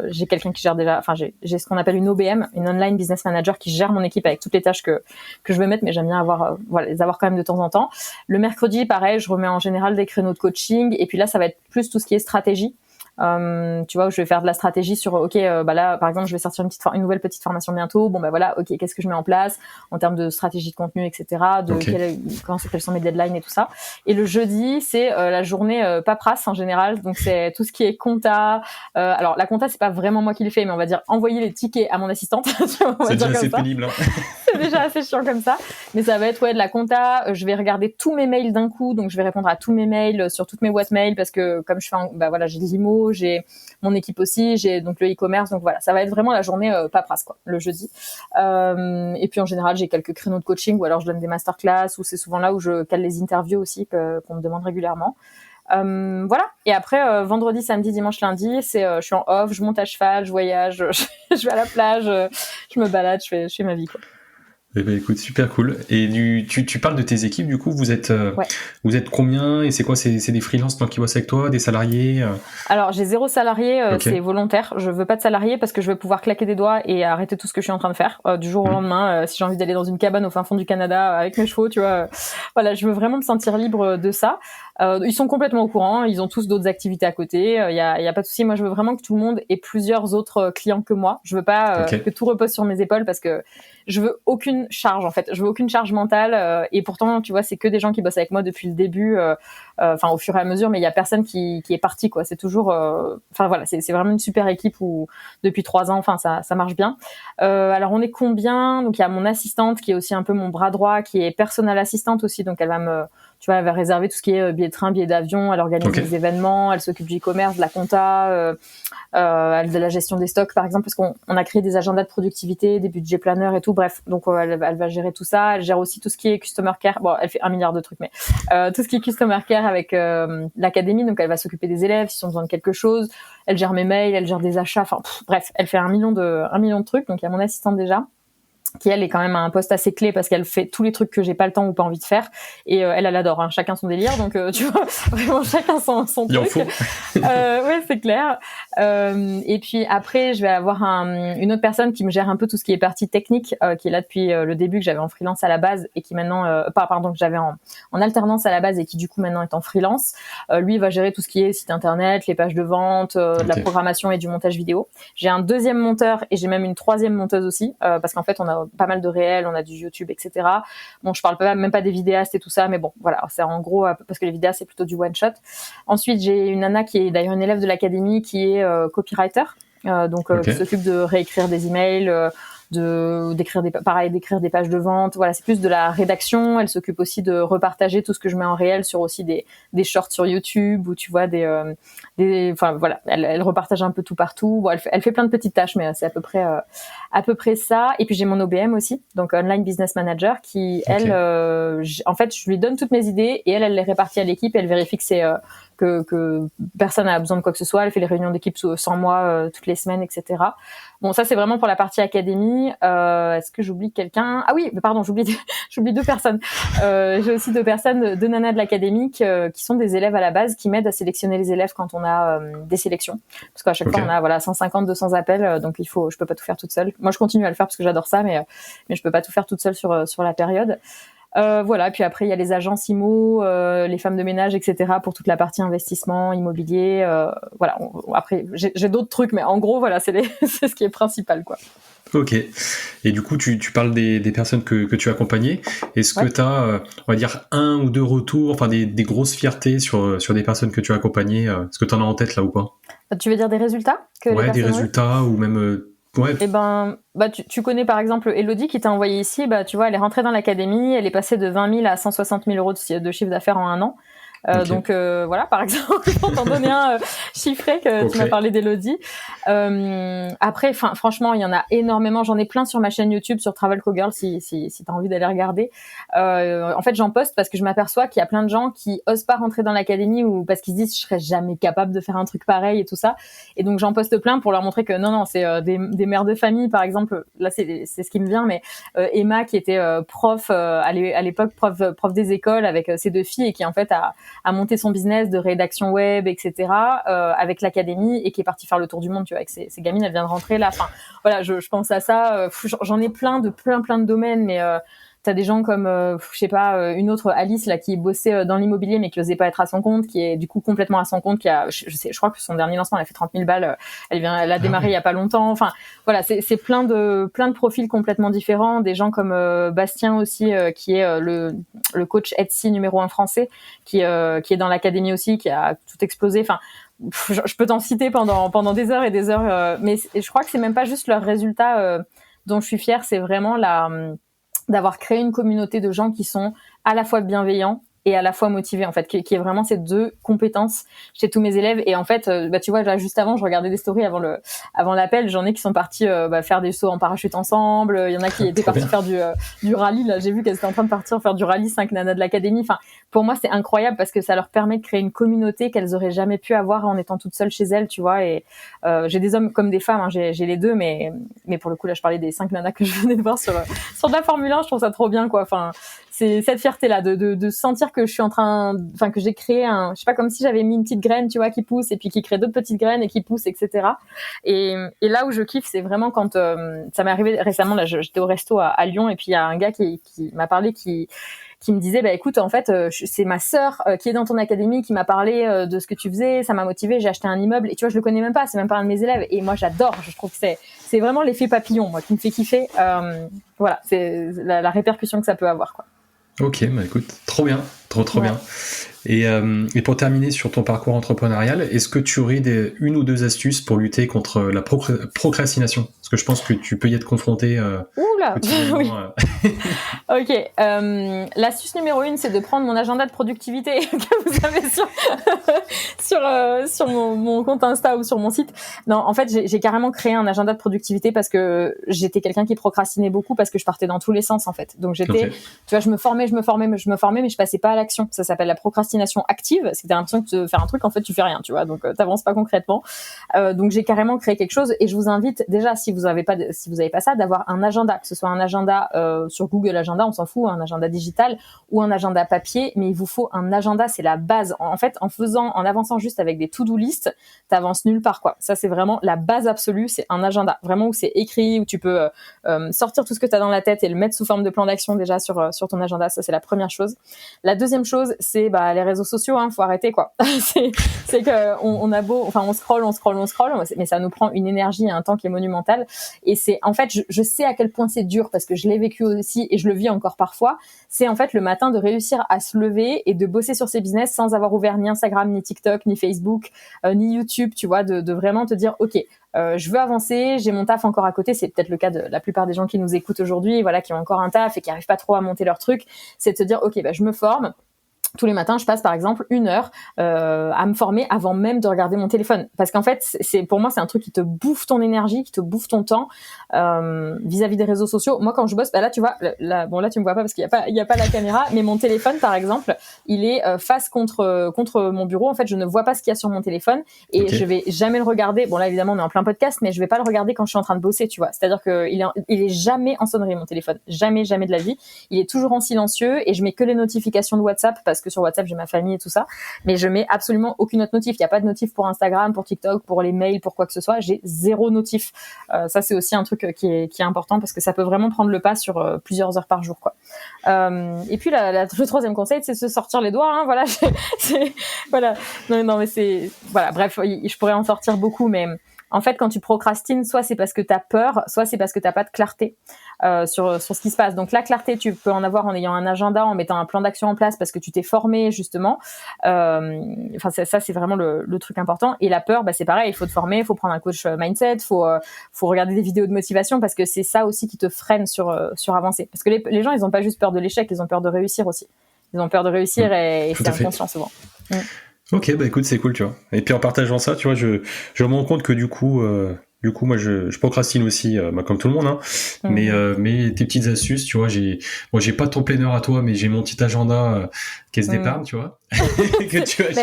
J'ai quelqu'un qui gère déjà. Enfin j'ai ce qu'on appelle une OBM, une Online Business Manager, qui gère mon équipe avec toutes les tâches que je veux mettre, mais j'aime bien les avoir quand même de temps en temps. Le mercredi, pareil, je remets en général des créneaux de coaching. Et puis là, ça va être plus tout ce qui est stratégie. Tu vois, où je vais faire de la stratégie sur là par exemple je vais sortir une nouvelle petite formation bientôt. Qu'est-ce que je mets en place en termes de stratégie de contenu, etc. Quelles sont mes deadlines et tout ça. Et le jeudi c'est la journée paperasse en général, donc c'est tout ce qui est compta. Alors la compta c'est pas vraiment moi qui le fais, mais on va dire envoyer les tickets à mon assistante. C'est déjà assez pénible, hein. C'est déjà assez chiant comme ça, mais ça va être de la compta. Je vais regarder tous mes mails d'un coup, donc je vais répondre à tous mes mails sur toutes mes boîtes mail, parce que comme je fais j'ai l'IMO, j'ai mon équipe aussi, j'ai donc le e-commerce, donc voilà, ça va être vraiment la journée paperasse quoi, le jeudi. Et puis en général j'ai quelques créneaux de coaching, ou alors je donne des masterclass, ou c'est souvent là où je cale les interviews aussi qu'on me demande régulièrement. Voilà. Et après vendredi, samedi, dimanche, lundi, je suis en off, je monte à cheval, je voyage, je vais à la plage, je me balade, je fais ma vie quoi. Eh ben, écoute, super cool. Et tu parles de tes équipes, du coup, vous êtes combien, et c'est quoi, c'est des freelances qui bossent avec toi, des salariés? Alors, j'ai 0 salarié, c'est volontaire. Je veux pas de salariés parce que je veux pouvoir claquer des doigts et arrêter tout ce que je suis en train de faire du jour au lendemain. Si j'ai envie d'aller dans une cabane au fin fond du Canada avec mes chevaux, tu vois. Voilà, je veux vraiment me sentir libre de ça. Ils sont complètement au courant, ils ont tous d'autres activités à côté, y a pas de souci. Moi, je veux vraiment que tout le monde ait plusieurs autres clients que moi. Je veux pas que tout repose sur mes épaules, parce que je veux aucune charge, en fait. Je veux aucune charge mentale, et pourtant, tu vois, c'est que des gens qui bossent avec moi depuis le début, au fur et à mesure, mais il y a personne qui est parti, quoi. C'est toujours, c'est vraiment une super équipe où depuis 3 ans, ça marche bien. Alors on est combien? Donc il y a mon assistante qui est aussi un peu mon bras droit, qui est personal assistante aussi, donc elle va réserver tout ce qui est billets de train, billets d'avion, elle organise des événements, elle s'occupe du e-commerce, de la compta, de la gestion des stocks par exemple, parce qu'on a créé des agendas de productivité, des budgets planners et tout, bref, donc elle va gérer tout ça. Elle gère aussi tout ce qui est customer care, bon elle fait 1 milliard de trucs, mais tout ce qui est customer care avec l'académie, donc elle va s'occuper des élèves s'ils ont besoin de quelque chose, elle gère mes mails, elle gère des achats, bref, elle fait 1 million de trucs. Donc il y a mon assistante déjà, qui elle est quand même à un poste assez clé parce qu'elle fait tous les trucs que j'ai pas le temps ou pas envie de faire, et elle adore, hein, chacun son délire, donc tu vois, vraiment chacun son truc. Ouais, c'est clair. Et puis après je vais avoir une autre personne qui me gère un peu tout ce qui est partie technique, qui est là depuis le début, que j'avais en freelance à la base et qui maintenant que j'avais en alternance à la base et qui du coup maintenant est en freelance. Lui va gérer tout ce qui est site internet, les pages de vente, de la programmation et du montage vidéo. J'ai un deuxième monteur et j'ai même une troisième monteuse aussi, parce qu'en fait on a pas mal de réels, on a du YouTube, etc. Bon, je parle même pas des vidéastes et tout ça, mais bon, voilà, c'est en gros, parce que les vidéastes, c'est plutôt du one-shot. Ensuite, j'ai une nana qui est d'ailleurs une élève de l'académie, qui est copywriter, qui s'occupe de réécrire des emails, d'écrire des pages de vente. Voilà, c'est plus de la rédaction. Elle s'occupe aussi de repartager tout ce que je mets en réel sur aussi des shorts sur YouTube où tu vois enfin voilà, elle repartage un peu tout partout. Bon, elle fait plein de petites tâches, mais c'est à peu près ça. Et puis j'ai mon OBM aussi, donc Online Business Manager, qui elle, en fait, je lui donne toutes mes idées et elle les répartit à l'équipe. Et elle vérifie que personne n'a besoin de quoi que ce soit. Elle fait les réunions d'équipe sans moi toutes les semaines, etc. Bon, ça c'est vraiment pour la partie académie. Est-ce que j'oublie quelqu'un? Ah oui, pardon, j'oublie 2 personnes. J'ai aussi 2 personnes, 2 nanas de l'académie qui sont des élèves à la base, qui m'aident à sélectionner les élèves quand on a des sélections. Parce qu'à chaque fois on a 150, 200 appels, donc je peux pas tout faire toute seule. Moi je continue à le faire parce que j'adore ça, mais je peux pas tout faire toute seule sur la période. Voilà, puis après il y a les agences IMO, les femmes de ménage, etc. pour toute la partie investissement immobilier. Voilà. Après j'ai d'autres trucs, mais en gros voilà, c'est ce qui est principal, quoi. Ok. Et du coup, tu parles des personnes que tu as accompagnées. Est-ce que tu as, on va dire, 1 ou 2 retours, enfin des grosses fiertés sur des personnes que tu as accompagnées? Est-ce que tu en as en tête là ou pas? Tu veux dire des résultats des résultats ou même... ouais. Eh ben, tu connais par exemple Elodie qui t'a envoyé ici. Tu vois, elle est rentrée dans l'académie, elle est passée de 20 000 à 160 000 euros de chiffre d'affaires en 1 an. Donc voilà, par exemple, pour t'en donner un chiffré que tu m'as parlé d'Elodie. Après, franchement, il y en a énormément. J'en ai plein sur ma chaîne YouTube, sur Travel Cowgirl, si t'as envie d'aller regarder. En fait, j'en poste parce que je m'aperçois qu'il y a plein de gens qui osent pas rentrer dans l'académie ou parce qu'ils se disent je serais jamais capable de faire un truc pareil et tout ça. Et donc j'en poste plein pour leur montrer que non, c'est des mères de famille, par exemple. Là, c'est ce qui me vient, mais Emma qui était prof à l'époque, prof des écoles avec ses 2 filles et qui en fait a monté son business de rédaction web, etc. Avec l'académie et qui est partie faire le tour du monde, tu vois, avec ses gamines. Elle vient de rentrer là. Enfin, voilà, je pense à ça. J'en ai plein de domaines, mais t'as des gens comme, je sais pas, une autre Alice là qui bossait dans l'immobilier mais qui osait pas être à son compte, qui est du coup complètement à son compte, qui a, je crois que son dernier lancement elle a fait 30 000 balles. Elle a démarré il y a pas longtemps. Enfin, voilà, c'est plein de profils complètement différents. Des gens comme Bastien aussi, qui est le coach Etsy numéro 1 français, qui est dans l'académie aussi, qui a tout explosé. Enfin, je peux t'en citer pendant des heures et des heures, mais je crois que c'est même pas juste leurs résultats dont je suis fière, c'est vraiment d'avoir créé une communauté de gens qui sont à la fois bienveillants et à la fois motivés, en fait, qui est vraiment ces 2 compétences chez tous mes élèves. Et en fait, tu vois, là, juste avant, je regardais des stories avant l'appel, j'en ai qui sont partis faire des sauts en parachute ensemble, il y en a qui étaient partis faire du rallye, là, j'ai vu qu'elles étaient en train de partir faire du rallye, 5 nanas de l'académie. Enfin, pour moi, c'est incroyable parce que ça leur permet de créer une communauté qu'elles auraient jamais pu avoir en étant toutes seules chez elles, tu vois. Et j'ai des hommes comme des femmes, hein, j'ai les 2, mais pour le coup, là, je parlais des 5 nanas que je venais de voir sur de la Formule 1, je trouve ça trop bien, quoi. Enfin, c'est cette fierté là de sentir que je suis que j'ai créé je sais pas, comme si j'avais mis une petite graine, tu vois, qui pousse et puis qui crée d'autres petites graines et qui poussent, etc. Et là où je kiffe, c'est vraiment quand ça m'est arrivé récemment, là, j'étais au resto à Lyon et puis il y a un gars qui m'a parlé, qui me disait écoute, en fait c'est ma sœur qui est dans ton académie qui m'a parlé de ce que tu faisais, ça m'a motivée, j'ai acheté un immeuble et tu vois, je le connais même pas, c'est même pas un de mes élèves et moi j'adore, je trouve que c'est vraiment l'effet papillon, moi, qui me fait kiffer. Voilà, c'est la répercussion que ça peut avoir, quoi. Ok, écoute, trop bien, trop bien. Et pour terminer sur ton parcours entrepreneurial, est-ce que tu aurais une ou 2 astuces pour lutter contre la procrastination? Parce que je pense que tu peux y être confronté. Oula, oui. Ok, l'astuce numéro 1, c'est de prendre mon agenda de productivité que vous avez sur mon compte Insta ou sur mon site. Non, en fait, j'ai carrément créé un agenda de productivité parce que j'étais quelqu'un qui procrastinait beaucoup parce que je partais dans tous les sens, en fait. Donc tu vois, je me formais, mais je passais pas à l'action. Ça s'appelle la procrastination active. C'est que t'as l'impression de faire un truc, en fait, tu fais rien, tu vois. Donc t'avances pas concrètement. Donc j'ai carrément créé quelque chose et je vous invite déjà, si vous avez pas ça, d'avoir un agenda, que ce soit un agenda sur Google Agenda, on s'en fout, un agenda digital ou un agenda papier, mais il vous faut un agenda, c'est la base. En fait, en avançant juste avec des to-do list, t'avances nulle part, quoi. Ça, c'est vraiment la base absolue, c'est un agenda, vraiment, où c'est écrit, où tu peux sortir tout ce que t'as dans la tête et le mettre sous forme de plan d'action déjà sur ton agenda. Ça, c'est la première chose. La deuxième chose, c'est les réseaux sociaux, hein, faut arrêter, quoi. c'est que on a beau, enfin, on scrolle, mais ça nous prend une énergie et un temps qui est monumental. Et c'est, en fait, je sais à quel point c'est dur parce que je l'ai vécu aussi et je le vis encore parfois. C'est en fait le matin de réussir à se lever et de bosser sur ses business sans avoir ouvert ni Instagram, ni TikTok, ni Facebook, ni YouTube, tu vois, de vraiment te dire, ok, je veux avancer, j'ai mon taf encore à côté, c'est peut-être le cas de la plupart des gens qui nous écoutent aujourd'hui, voilà, qui ont encore un taf et qui arrivent pas trop à monter leur truc, c'est de se dire ok, bah je me forme. Tous les matins, je passe par exemple 1 heure à me former avant même de regarder mon téléphone. Parce qu'en fait, pour moi, c'est un truc qui te bouffe ton énergie, qui te bouffe ton temps vis-à-vis des réseaux sociaux. Moi, quand je bosse, bah là, tu vois, là, tu me vois pas parce qu'il y a pas la caméra, mais mon téléphone, par exemple, il est face contre mon bureau. En fait, je ne vois pas ce qu'il y a sur mon téléphone et je vais jamais le regarder. Bon, là, évidemment, on est en plein podcast, mais je vais pas le regarder quand je suis en train de bosser, tu vois. C'est-à-dire que il est jamais en sonnerie, mon téléphone. Jamais, jamais de la vie. Il est toujours en silencieux et je mets que les notifications de WhatsApp parce que sur WhatsApp, j'ai ma famille et tout ça, mais je mets absolument aucune autre notif. Il n'y a pas de notif pour Instagram, pour TikTok, pour les mails, pour quoi que ce soit. J'ai 0 notif. Ça, c'est aussi un truc qui est important parce que ça peut vraiment prendre le pas sur plusieurs heures par jour, quoi. Et puis, le troisième conseil, c'est de se sortir les doigts, hein, voilà. Voilà. Non, mais c'est, voilà. Bref, je pourrais en sortir beaucoup, mais en fait, quand tu procrastines, soit c'est parce que t'as peur, soit c'est parce que t'as pas de clarté sur ce qui se passe. Donc la clarté, tu peux en avoir en ayant un agenda, en mettant un plan d'action en place parce que tu t'es formé justement. Enfin ça c'est vraiment le truc important. Et la peur, bah c'est pareil, il faut te former, il faut prendre un coach mindset, faut regarder des vidéos de motivation parce que c'est ça aussi qui te freine sur avancer. Parce que les gens, ils ont pas juste peur de l'échec, ils ont peur de réussir aussi. Ils ont peur de réussir et c'est inconscient souvent. Ok, bah écoute, c'est cool, tu vois. Et puis en partageant ça, tu vois, je me rends compte que du coup, moi, je procrastine aussi, comme tout le monde, hein. Mais tes petites astuces, tu vois, j'ai pas ton planner à toi, mais j'ai mon petit agenda caisse d'épargne, tu vois, que tu as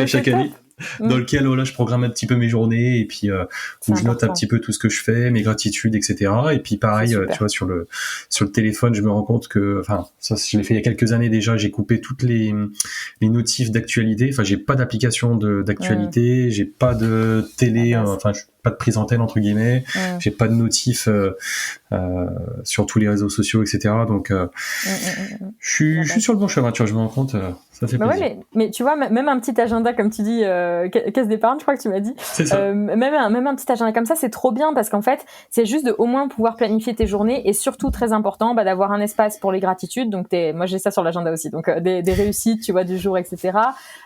chaque année, dans lequel voilà, je programme un petit peu mes journées et puis où je note un petit peu tout ce que je fais, mes gratitudes, etc. Et puis pareil, tu vois, sur le téléphone, je me rends compte que, enfin, ça, je l'ai fait il y a quelques années déjà, j'ai coupé toutes les notifs d'actualité. Enfin, j'ai pas d'application d'actualité, j'ai pas de télé, enfin, pas de prise antenne entre guillemets, j'ai pas de notif sur tous les réseaux sociaux, etc. Donc, je suis sur le bon chemin, tu vois, je me rends compte, ça fait plaisir. Ouais, mais tu vois, même un petit agenda, comme tu dis, caisse d'épargne, je crois que tu m'as dit. C'est ça. Même un petit agenda comme ça, c'est trop bien parce qu'en fait, c'est juste de au moins pouvoir planifier tes journées et surtout très important, bah, d'avoir un espace pour les gratitudes. Donc moi j'ai ça sur l'agenda aussi. Donc des réussites, tu vois, du jour, etc.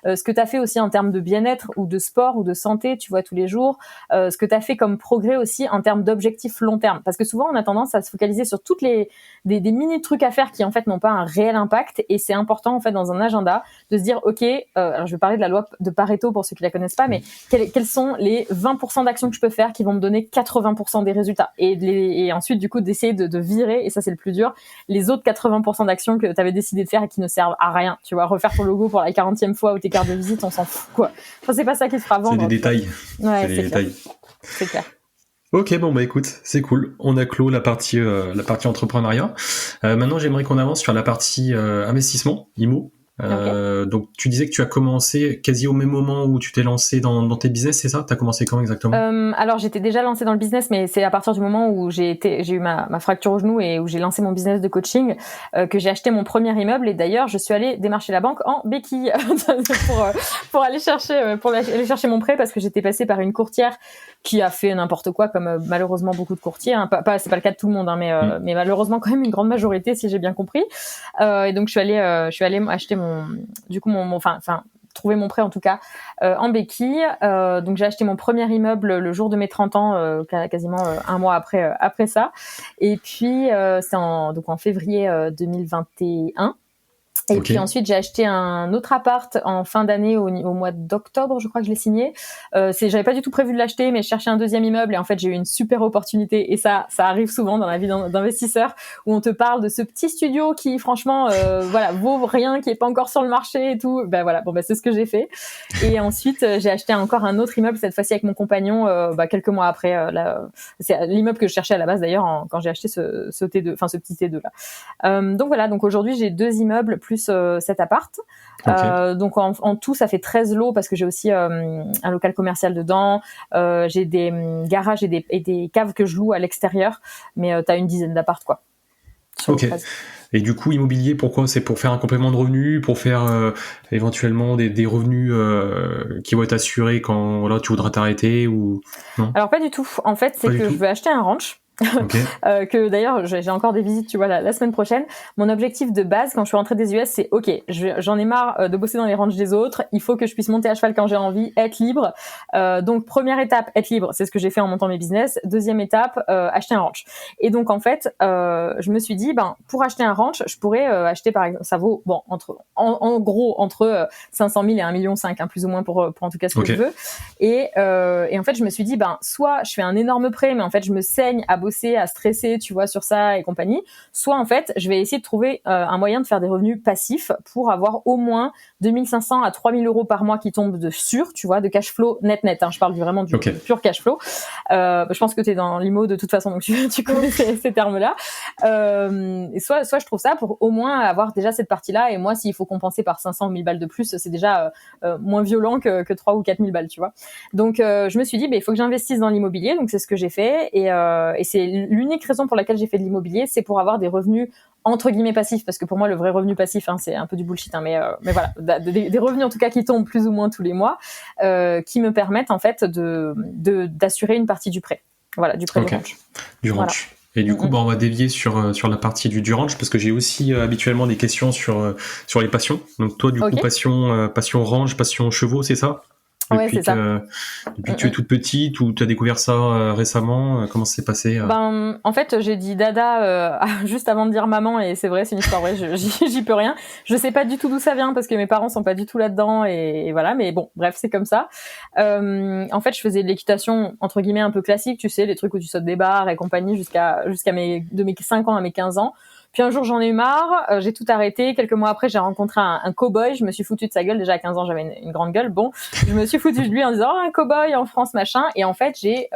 Ce que t'as fait aussi en termes de bien-être ou de sport ou de santé, tu vois, tous les jours. Ce que t'as fait comme progrès aussi en termes d'objectifs long terme. Parce que souvent on a tendance à se focaliser sur toutes des mini trucs à faire qui en fait n'ont pas un réel impact et c'est important en fait dans un agenda de se dire ok, alors je vais parler de la loi de Pareto pour ceux qui la connaissent pas, mais quels sont les 20% d'actions que je peux faire qui vont me donner 80% des résultats et ensuite du coup d'essayer de virer, et ça c'est le plus dur, les autres 80% d'actions que tu avais décidé de faire et qui ne servent à rien. Tu vois, refaire ton logo pour la 40e fois ou tes cartes de visite, on s'en fout, quoi. Enfin, c'est pas ça qui te fera vendre. C'est des détails. Ouais, c'est des détails. C'est clair. Ok, bon bah écoute, c'est cool. On a clos la partie entrepreneuriat. Maintenant, j'aimerais qu'on avance sur la partie investissement, IMO. Okay. Donc tu disais que tu as commencé quasi au même moment où tu t'es lancé dans tes business, c'est ça ? Tu as commencé quand exactement ? Alors j'étais déjà lancée dans le business, mais c'est à partir du moment où j'ai eu ma fracture au genou et où j'ai lancé mon business de coaching que j'ai acheté mon premier immeuble. Et d'ailleurs je suis allée démarcher la banque en béquille pour aller chercher mon prêt parce que j'étais passée par une courtière qui a fait n'importe quoi, comme malheureusement beaucoup de courtiers, hein. C'est pas le cas de tout le monde, hein, mais malheureusement quand même une grande majorité, si j'ai bien compris. Et donc je suis allée acheter trouver mon prêt en tout cas en béquille. Donc j'ai acheté mon premier immeuble le jour de mes 30 ans, quasiment un mois après ça. Et puis c'est en février 2021. Et puis ensuite, j'ai acheté un autre appart en fin d'année au mois d'octobre, je crois que je l'ai signé. J'avais pas du tout prévu de l'acheter, mais je cherchais un deuxième immeuble et en fait, j'ai eu une super opportunité. Et ça arrive souvent dans la vie d'investisseur où on te parle de ce petit studio qui, franchement, vaut rien, qui est pas encore sur le marché et tout. Ben voilà, c'est ce que j'ai fait. Et ensuite, j'ai acheté encore un autre immeuble, cette fois-ci avec mon compagnon, quelques mois après. C'est l'immeuble que je cherchais à la base d'ailleurs quand j'ai acheté ce T2, ce petit T2 là. Donc voilà, donc aujourd'hui, j'ai 2 immeubles plus cet appart. Okay. Donc en tout, ça fait 13 lots parce que j'ai aussi un local commercial dedans. J'ai des garages et des caves que je loue à l'extérieur, mais t'as une dizaine d'apparts, quoi. Ok. Et du coup, immobilier, pourquoi ? C'est pour faire un complément de revenus, pour faire éventuellement des revenus qui vont être assurés quand tu voudras t'arrêter ou non ? Alors pas du tout. En fait, c'est que je veux acheter un ranch. Okay. Que d'ailleurs j'ai encore des visites, tu vois, la semaine prochaine. Mon objectif de base quand je suis rentrée des US, c'est ok, j'en ai marre de bosser dans les ranchs des autres. Il faut que je puisse monter à cheval quand j'ai envie, être libre. Donc première étape, être libre, c'est ce que j'ai fait en montant mes business. Deuxième étape, acheter un ranch. Et donc en fait, je me suis dit, pour acheter un ranch, je pourrais acheter par exemple, ça vaut en gros entre 500 000 et 1,5 million, hein, plus ou moins pour en tout cas ce que je veux. Et en fait, je me suis dit, soit je fais un énorme prêt, mais en fait je me saigne à bosser, à stresser, tu vois, sur ça et compagnie. Soit en fait, je vais essayer de trouver un moyen de faire des revenus passifs pour avoir au moins 2500 à 3000 euros par mois qui tombent de sûr, tu vois, de cash flow net. Hein. Je parle vraiment du pur cash flow. Je pense que tu es dans l'IMO de toute façon, donc tu connais ces termes-là. Et soit je trouve ça pour au moins avoir déjà cette partie-là. Et moi, s'il faut compenser par 500 ou 1000 balles de plus, c'est déjà moins violent que 3 ou 4000 balles, tu vois. Donc, je me suis dit, il faut que j'investisse dans l'immobilier. Donc, c'est ce que j'ai fait. Et c'est l'unique raison pour laquelle j'ai fait de l'immobilier, c'est pour avoir des revenus entre guillemets passifs, parce que pour moi le vrai revenu passif, c'est un peu du bullshit, mais voilà, des revenus en tout cas qui tombent plus ou moins tous les mois, qui me permettent en fait d'assurer une partie du prêt, voilà, du prêt du ranch. Du ranch. Voilà. Et du coup, on va dévier sur la partie du ranch, parce que j'ai aussi habituellement des questions sur les passions. Donc toi, du coup, passion ranch, passion chevaux, c'est ça? Depuis que tu es toute petite, ou tu as découvert ça récemment, comment ça s'est passé En fait, j'ai dit dada juste avant de dire maman, et c'est vrai, c'est une histoire vraie, j'y peux rien. Je sais pas du tout d'où ça vient, parce que mes parents sont pas du tout là-dedans, et voilà, mais bon, bref, c'est comme ça. En fait, je faisais de l'équitation, entre guillemets, un peu classique, tu sais, les trucs où tu sautes des barres et compagnie, jusqu'à mes 5 ans à mes 15 ans. Puis un jour, j'en ai eu marre, j'ai tout arrêté. Quelques mois après, j'ai rencontré un cow-boy. Je me suis foutu de sa gueule. Déjà à 15 ans, j'avais une grande gueule. Bon, je me suis foutu de lui en disant un cow-boy en France, machin. Et en fait, il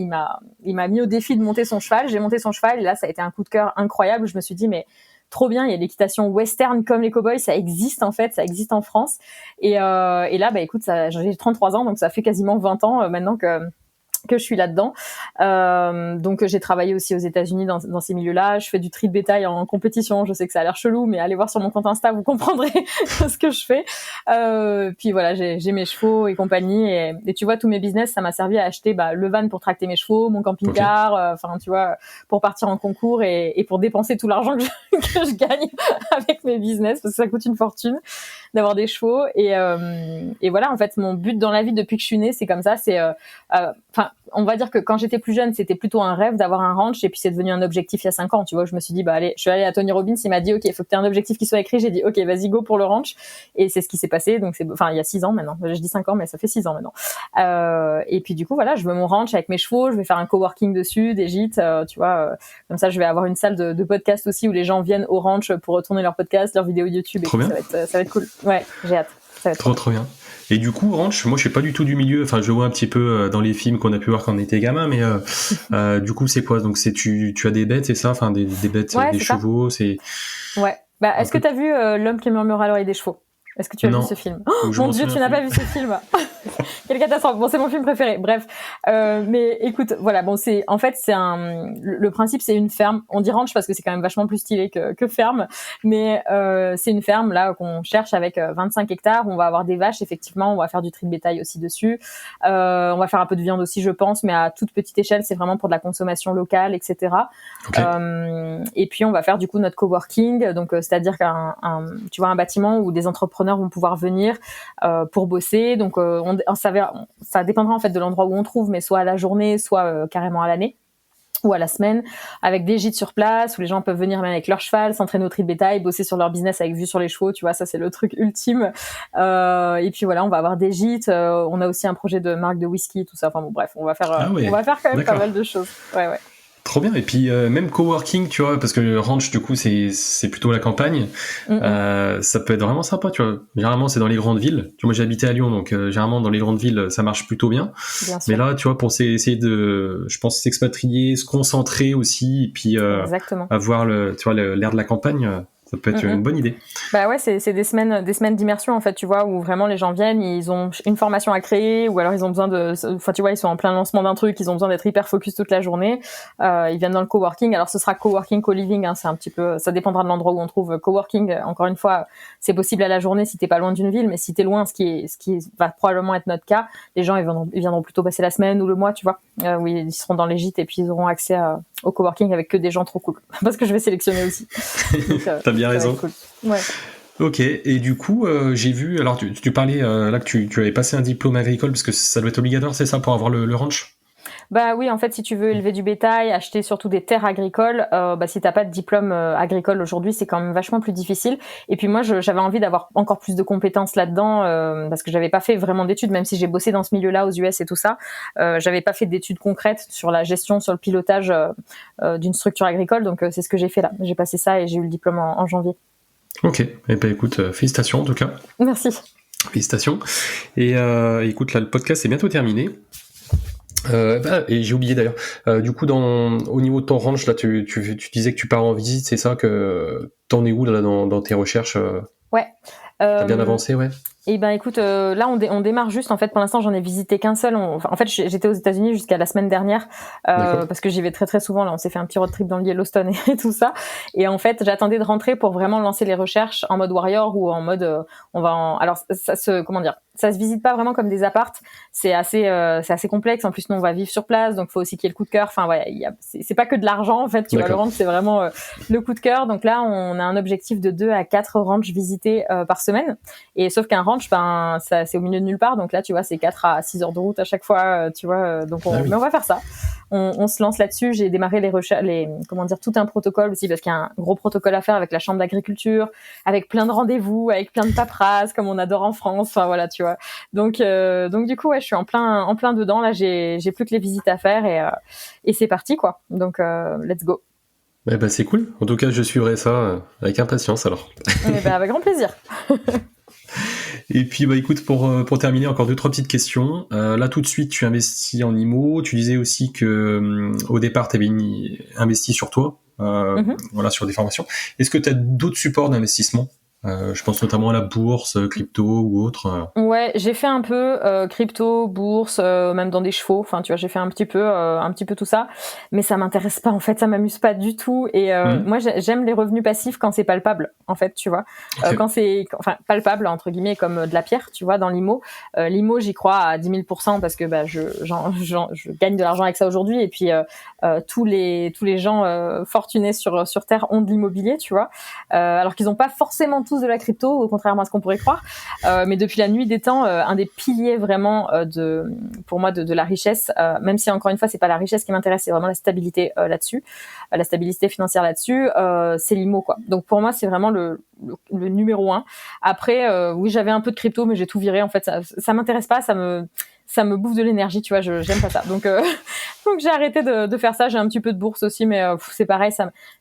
m'a mis au défi de monter son cheval. J'ai monté son cheval et là, ça a été un coup de cœur incroyable. Je me suis dit, mais trop bien, il y a l'équitation western comme les cow-boys, ça existe en fait, ça existe en France. Et là, écoute, j'ai 33 ans, donc ça fait quasiment 20 ans maintenant que je suis là-dedans. Donc j'ai travaillé aussi aux États-Unis dans ces milieux-là. Je fais du tri de bétail en compétition. Je sais que ça a l'air chelou, mais allez voir sur mon compte Insta, vous comprendrez ce que je fais. Puis voilà, j'ai mes chevaux et compagnie. Et tu vois, tous mes business, ça m'a servi à acheter le van pour tracter mes chevaux, mon camping-car, tu vois, pour partir en concours et pour dépenser tout l'argent que je gagne avec mes business, parce que ça coûte une fortune d'avoir des chevaux. Et voilà, en fait, mon but dans la vie depuis que je suis née, c'est comme ça. C'est on va dire que quand j'étais plus jeune, c'était plutôt un rêve d'avoir un ranch, et puis c'est devenu un objectif il y a 5 ans, tu vois. Je me suis dit, allez, je suis allée à Tony Robbins, il m'a dit, ok, il faut que tu aies un objectif qui soit écrit. J'ai dit, ok, vas-y, go pour le ranch. Et c'est ce qui s'est passé. Donc il y a 6 ans maintenant. Je dis 5 ans, mais ça fait 6 ans maintenant. Et puis du coup, voilà, je veux mon ranch avec mes chevaux, je vais faire un coworking dessus, des gîtes, tu vois. Comme ça, je vais avoir une salle de podcast aussi où les gens viennent au ranch pour retourner leur podcast, leurs vidéos YouTube. Trop bien. Ça va être cool. Ouais, j'ai hâte. Ça va être trop bien. Et du coup, ranch, moi je suis pas du tout du milieu, enfin je vois un petit peu dans les films qu'on a pu voir quand on était gamin, mais du coup c'est quoi? Donc tu as des bêtes, c'est ça? Enfin des bêtes, des chevaux, c'est... Ouais. Est-ce que tu as vu L'homme qui murmure à l'oreille des chevaux? Est-ce que tu as vu ce film? Oh, mon Dieu, tu n'as pas vu ce film. Quelle catastrophe. Bon, c'est mon film préféré. Bref. Mais écoute, voilà. Bon, le principe, c'est une ferme. On dit ranch parce que c'est quand même vachement plus stylé que ferme. Mais, c'est une ferme, là, qu'on cherche avec 25 hectares. On va avoir des vaches, effectivement. On va faire du tri de bétail aussi dessus. On va faire un peu de viande aussi, je pense, mais à toute petite échelle. C'est vraiment pour de la consommation locale, etc. Okay. Et puis, on va faire, du coup, notre coworking. Donc, c'est-à-dire tu vois, un bâtiment où des entrepreneurs vont pouvoir venir pour bosser. Donc ça dépendra en fait de l'endroit où on trouve, mais soit à la journée, soit carrément à l'année ou à la semaine, avec des gîtes sur place où les gens peuvent venir même avec leur cheval, s'entraîner au tri de bétail, bosser sur leur business avec vue sur les chevaux, tu vois, ça c'est le truc ultime. Et puis voilà, on va avoir des gîtes, on a aussi un projet de marque de whisky, tout ça. Enfin bon, bref, on va faire quand même pas mal de choses. Ouais. Trop bien. Et puis même coworking, tu vois, parce que le ranch du coup c'est plutôt la campagne. Ça peut être vraiment sympa, tu vois. Généralement c'est dans les grandes villes. Tu vois, moi j'ai habité à Lyon, donc généralement dans les grandes villes ça marche plutôt bien. Mais là, tu vois, pour essayer de, je pense, s'expatrier, se concentrer aussi, et puis avoir l'air de la campagne, Ça peut être une bonne idée. Bah ouais, c'est des semaines d'immersion en fait, tu vois, où vraiment les gens viennent, ils ont une formation à créer, ou alors ils ont besoin enfin tu vois, ils sont en plein lancement d'un truc, ils ont besoin d'être hyper focus toute la journée. Ils viennent dans le coworking. Alors ce sera coworking, co-living, hein, c'est un petit peu, ça dépendra de l'endroit où on trouve coworking. Encore une fois, c'est possible à la journée si t'es pas loin d'une ville, mais si t'es loin, ce qui va probablement être notre cas, les gens ils viendront plutôt passer la semaine ou le mois, tu vois, où ils seront dans les gîtes et puis ils auront accès au coworking avec que des gens trop cool, parce que je vais sélectionner aussi. Donc, t'as bien raison. Cool. Ouais. Ok, et du coup, j'ai vu, alors tu parlais là que tu avais passé un diplôme agricole, parce que ça doit être obligatoire, c'est ça, pour avoir le ranch? Bah oui, en fait, si tu veux élever du bétail, acheter surtout des terres agricoles, bah si t'as pas de diplôme agricole aujourd'hui, c'est quand même vachement plus difficile. Et puis moi, j'avais envie d'avoir encore plus de compétences là-dedans, parce que j'avais pas fait vraiment d'études, même si j'ai bossé dans ce milieu-là aux US et tout ça. J'avais pas fait d'études concrètes sur la gestion, sur le pilotage d'une structure agricole. Donc c'est ce que j'ai fait là. J'ai passé ça et j'ai eu le diplôme en janvier. Ok, et ben écoute, félicitations en tout cas. Merci. Félicitations. Et écoute, là le podcast est bientôt terminé. Et j'ai oublié d'ailleurs. Du coup, au niveau de ton ranch, là, tu disais que tu pars en visite, c'est ça, que t'en es où là dans tes recherches? Ouais. T'as bien avancé, ouais. Et ben écoute, là on démarre juste. En fait, pour l'instant, j'en ai visité qu'un seul. En fait, j'étais aux États-Unis jusqu'à la semaine dernière parce que j'y vais très très souvent. Là, on s'est fait un petit road trip dans le Yellowstone et tout ça. Et en fait, j'attendais de rentrer pour vraiment lancer les recherches en mode warrior ou en mode alors ça se visite pas vraiment comme des apparts. C'est assez complexe. En plus, nous on va vivre sur place, donc faut aussi qu'il y ait le coup de cœur. Enfin ouais, c'est pas que de l'argent en fait. Tu vois, le ranch c'est vraiment le coup de cœur. Donc là, on a un objectif de 2 à 4 ranchs visités par semaine. Et sauf qu'un ranch, ça c'est au milieu de nulle part. Donc là, tu vois, c'est 4 à 6 heures de route à chaque fois. Tu vois, donc mais on va faire ça. On se lance là-dessus. J'ai démarré les recherches, tout un protocole aussi, parce qu'il y a un gros protocole à faire avec la chambre d'agriculture, avec plein de rendez-vous, avec plein de paperasses, comme on adore en France. Enfin voilà, tu vois. Donc du coup, ouais, je suis en plein dedans. Là, j'ai plus que les visites à faire et c'est parti, quoi. Donc let's go. Eh ben, c'est cool. En tout cas, je suivrai ça avec impatience alors. Avec grand plaisir. Et puis bah écoute, pour terminer, encore 2-3 petites questions. Là tout de suite, tu investis en IMO. Tu disais aussi que au départ, tu avais investi sur toi, voilà, sur des formations. Est-ce que tu as d'autres supports d'investissement? Je pense notamment à la bourse, crypto ou autre. Ouais, j'ai fait un peu crypto, bourse, même dans des chevaux. Enfin, tu vois, j'ai fait un petit peu tout ça, mais ça m'intéresse pas en fait, ça m'amuse pas du tout. Et moi, j'aime les revenus passifs quand c'est palpable, en fait, tu vois. Okay. Quand c'est, palpable entre guillemets, comme de la pierre, tu vois, dans l'IMO. L'IMO, j'y crois à 10 000% parce que je gagne de l'argent avec ça aujourd'hui. Et puis tous les gens fortunés sur terre ont de l'immobilier, tu vois, alors qu'ils ont pas forcément tous de la crypto, contrairement à ce qu'on pourrait croire. Mais depuis la nuit des temps, un des piliers vraiment pour moi de la richesse, même si encore une fois c'est pas la richesse qui m'intéresse, c'est vraiment la stabilité là-dessus, la stabilité financière là-dessus, c'est l'IMO, quoi. Donc pour moi c'est vraiment le numéro 1. Après oui, j'avais un peu de crypto mais j'ai tout viré, en fait ça m'intéresse pas, ça me bouffe de l'énergie, tu vois, j'aime pas ça. Donc j'ai arrêté de faire ça. J'ai un petit peu de bourse aussi, mais c'est pareil.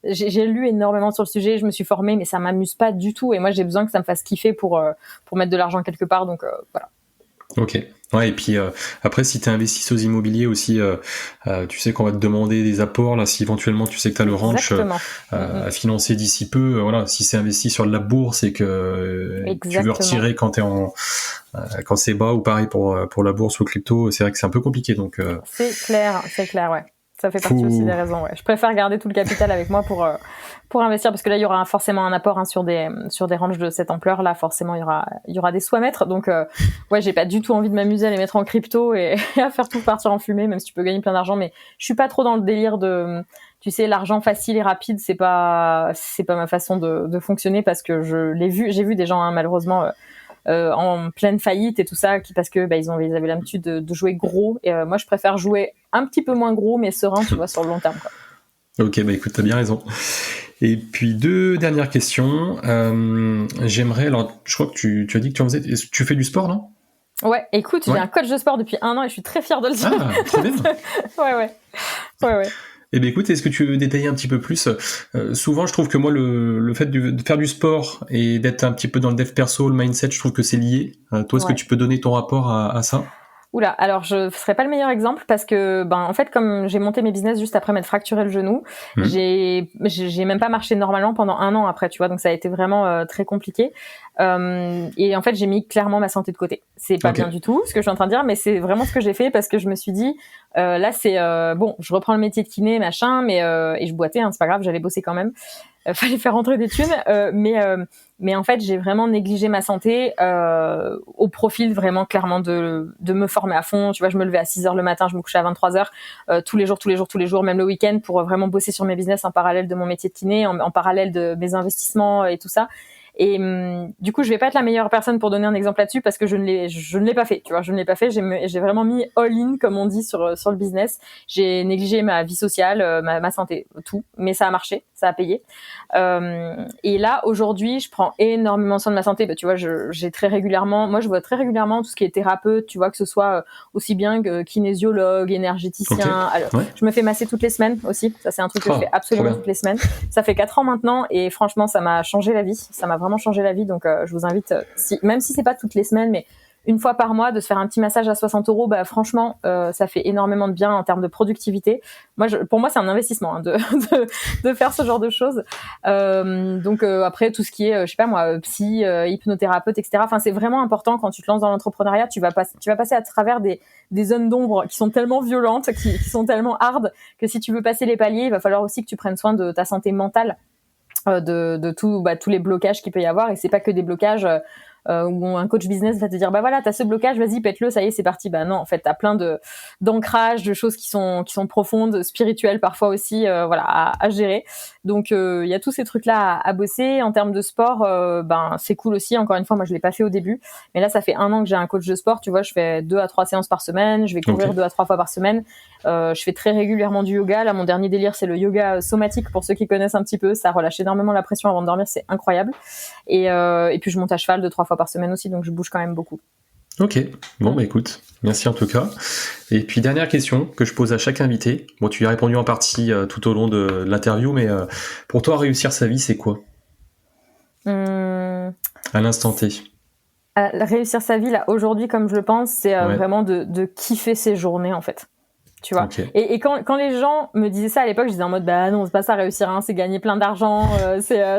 J'ai lu énormément sur le sujet, je me suis formée, mais ça m'amuse pas du tout. Et moi, j'ai besoin que ça me fasse kiffer pour mettre de l'argent quelque part. Donc voilà. Ok. Ouais, et puis après, si tu es investisseuse immobilier aussi, tu sais qu'on va te demander des apports, là, si éventuellement tu sais que tu as le ranch à financer d'ici peu, voilà, si c'est investi sur de la bourse et que tu veux retirer quand t'es quand c'est bas, ou pareil pour la bourse ou le crypto, c'est vrai que c'est un peu compliqué. Donc c'est clair, ouais. Ça fait partie aussi des raisons, ouais. Je préfère garder tout le capital avec moi pour investir, parce que là il y aura forcément un apport sur des ranchs de cette ampleur là, forcément il y aura des sous à mettre. Donc ouais, j'ai pas du tout envie de m'amuser à les mettre en crypto et à faire tout partir en fumée, même si tu peux gagner plein d'argent, mais je suis pas trop dans le délire de, tu sais, l'argent facile et rapide, c'est pas ma façon de fonctionner, parce que j'ai vu des gens malheureusement en pleine faillite et tout ça, parce que ils avaient l'habitude de jouer gros, et moi je préfère jouer un petit peu moins gros mais serein, tu vois, sur le long terme, quoi. Ok, bah écoute, t'as bien raison. Et puis 2 dernières questions. J'aimerais, alors je crois que tu as dit que tu fais du sport, non? Ouais, écoute, j'ai un coach de sport depuis 1 an et je suis très fière de le dire. Ah, très bien. ouais. Eh bien écoute, est-ce que tu veux détailler un petit peu plus? Souvent, je trouve que moi, le fait de faire du sport et d'être un petit peu dans le dev perso, le mindset, je trouve que c'est lié. Toi, est-ce que tu peux donner ton rapport à ça? Oula, alors je serais pas le meilleur exemple parce que, en fait, comme j'ai monté mes business juste après m'être fracturé le genou, j'ai même pas marché normalement pendant 1 an après, tu vois, donc ça a été vraiment très compliqué. Et en fait, j'ai mis clairement ma santé de côté. C'est pas bien du tout ce que je suis en train de dire, mais c'est vraiment ce que j'ai fait parce que je me suis dit, là, c'est bon, je reprends le métier de kiné, machin, mais et je boitais, hein, c'est pas grave, j'allais bosser quand même. Fallait faire rentrer des thunes, mais en fait j'ai vraiment négligé ma santé au profil vraiment clairement de me former à fond. Tu vois, je me levais à 6h le matin, je me couchais à 23h tous les jours, même le week-end, pour vraiment bosser sur mes business en parallèle de mon métier de kiné, en parallèle de mes investissements et tout ça. Et du coup, je vais pas être la meilleure personne pour donner un exemple là-dessus parce que je ne l'ai pas fait. Tu vois, je ne l'ai pas fait. J'ai vraiment mis all-in, comme on dit, sur le business. J'ai négligé ma vie sociale, ma santé, tout. Mais ça a marché, ça a payé. Et là, aujourd'hui, je prends énormément soin de ma santé. Bah, tu vois, j'ai très régulièrement, moi, je vois très régulièrement tout ce qui est thérapeute. Tu vois, que ce soit aussi bien que kinésiologue, énergéticien. Okay. Alors, je me fais masser toutes les semaines aussi. Ça, c'est un truc que je fais absolument toutes les semaines. Ça fait 4 ans maintenant et franchement, ça m'a changé la vie. Ça m'a vraiment changé la vie. Donc, je vous invite, même si c'est pas toutes les semaines, mais une fois par mois, de se faire un petit massage à 60€, bah franchement, ça fait énormément de bien en termes de productivité. Pour moi, c'est un investissement hein, de faire ce genre de choses. Donc après, tout ce qui est, je sais pas moi, psy, hypnothérapeute, etc. Enfin, c'est vraiment important quand tu te lances dans l'entrepreneuriat. Tu vas passer à travers des zones d'ombre qui sont tellement violentes, qui sont tellement hard, que si tu veux passer les paliers, il va falloir aussi que tu prennes soin de ta santé mentale, de tous les blocages qu'il peut y avoir. Et c'est pas que des blocages où un coach business va te dire bah voilà, t'as ce blocage, vas-y, pète-le, ça y est, c'est parti. Bah non, en fait, t'as plein d'ancrages, de choses qui sont profondes, spirituelles parfois aussi, à gérer. Donc il y a tous ces trucs là à bosser. En termes de sport, c'est cool aussi. Encore une fois, moi je l'ai pas fait au début, mais là ça fait 1 an que j'ai un coach de sport. Tu vois, je fais 2 à 3 séances par semaine. Je vais courir 2 à 3 fois par semaine. Je fais très régulièrement du yoga. Là, mon dernier délire, c'est le yoga somatique. Pour ceux qui connaissent un petit peu, ça relâche énormément la pression avant de dormir, c'est incroyable. Et puis je monte à cheval 2-3 fois par semaine aussi, donc je bouge quand même beaucoup. Ok, bon bah écoute, merci en tout cas. Et puis dernière question que je pose à chaque invité. Bon, tu y as répondu en partie tout au long de l'interview, mais pour toi, réussir sa vie, c'est quoi à l'instant T? Réussir sa vie, là, aujourd'hui, comme je le pense, c'est vraiment de kiffer ses journées, en fait. Tu vois. Okay. Et quand les gens me disaient ça à l'époque, je disais en mode bah non, c'est pas ça réussir, hein, c'est gagner plein d'argent,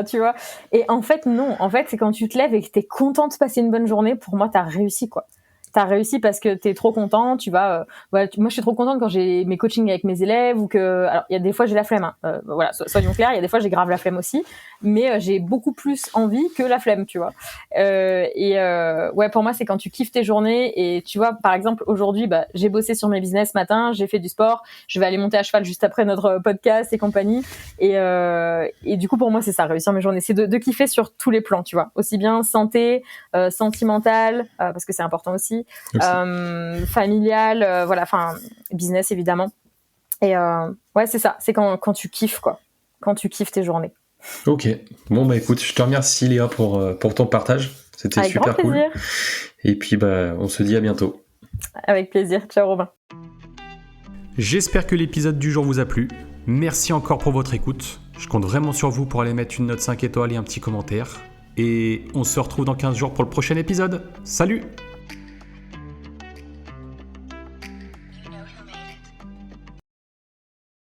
tu vois. Et en fait non, en fait c'est quand tu te lèves et que t'es content de passer une bonne journée, pour moi t'as réussi quoi. T'as réussi parce que t'es trop content, tu vas moi je suis trop contente quand j'ai mes coachings avec mes élèves ou que alors il y a des fois j'ai la flemme hein. Soyons clairs, il y a des fois j'ai grave la flemme aussi, mais j'ai beaucoup plus envie que la flemme, tu vois. Pour moi c'est quand tu kiffes tes journées. Et tu vois, par exemple aujourd'hui j'ai bossé sur mes business ce matin, j'ai fait du sport, je vais aller monter à cheval juste après notre podcast et compagnie, et du coup pour moi c'est ça, réussir mes journées, c'est de kiffer sur tous les plans, tu vois, aussi bien santé, sentimentale, parce que c'est important aussi, familial, business évidemment. Et c'est ça, c'est quand tu kiffes quoi, quand tu kiffes tes journées. Ok, bon bah écoute, je te remercie Léa pour ton partage, c'était avec super cool. Et puis on se dit à bientôt. Avec plaisir, ciao Robin. J'espère que l'épisode du jour vous a plu. Merci encore pour votre écoute. Je compte vraiment sur vous pour aller mettre une note 5 étoiles et un petit commentaire. Et on se retrouve dans 15 jours pour le prochain épisode. Salut!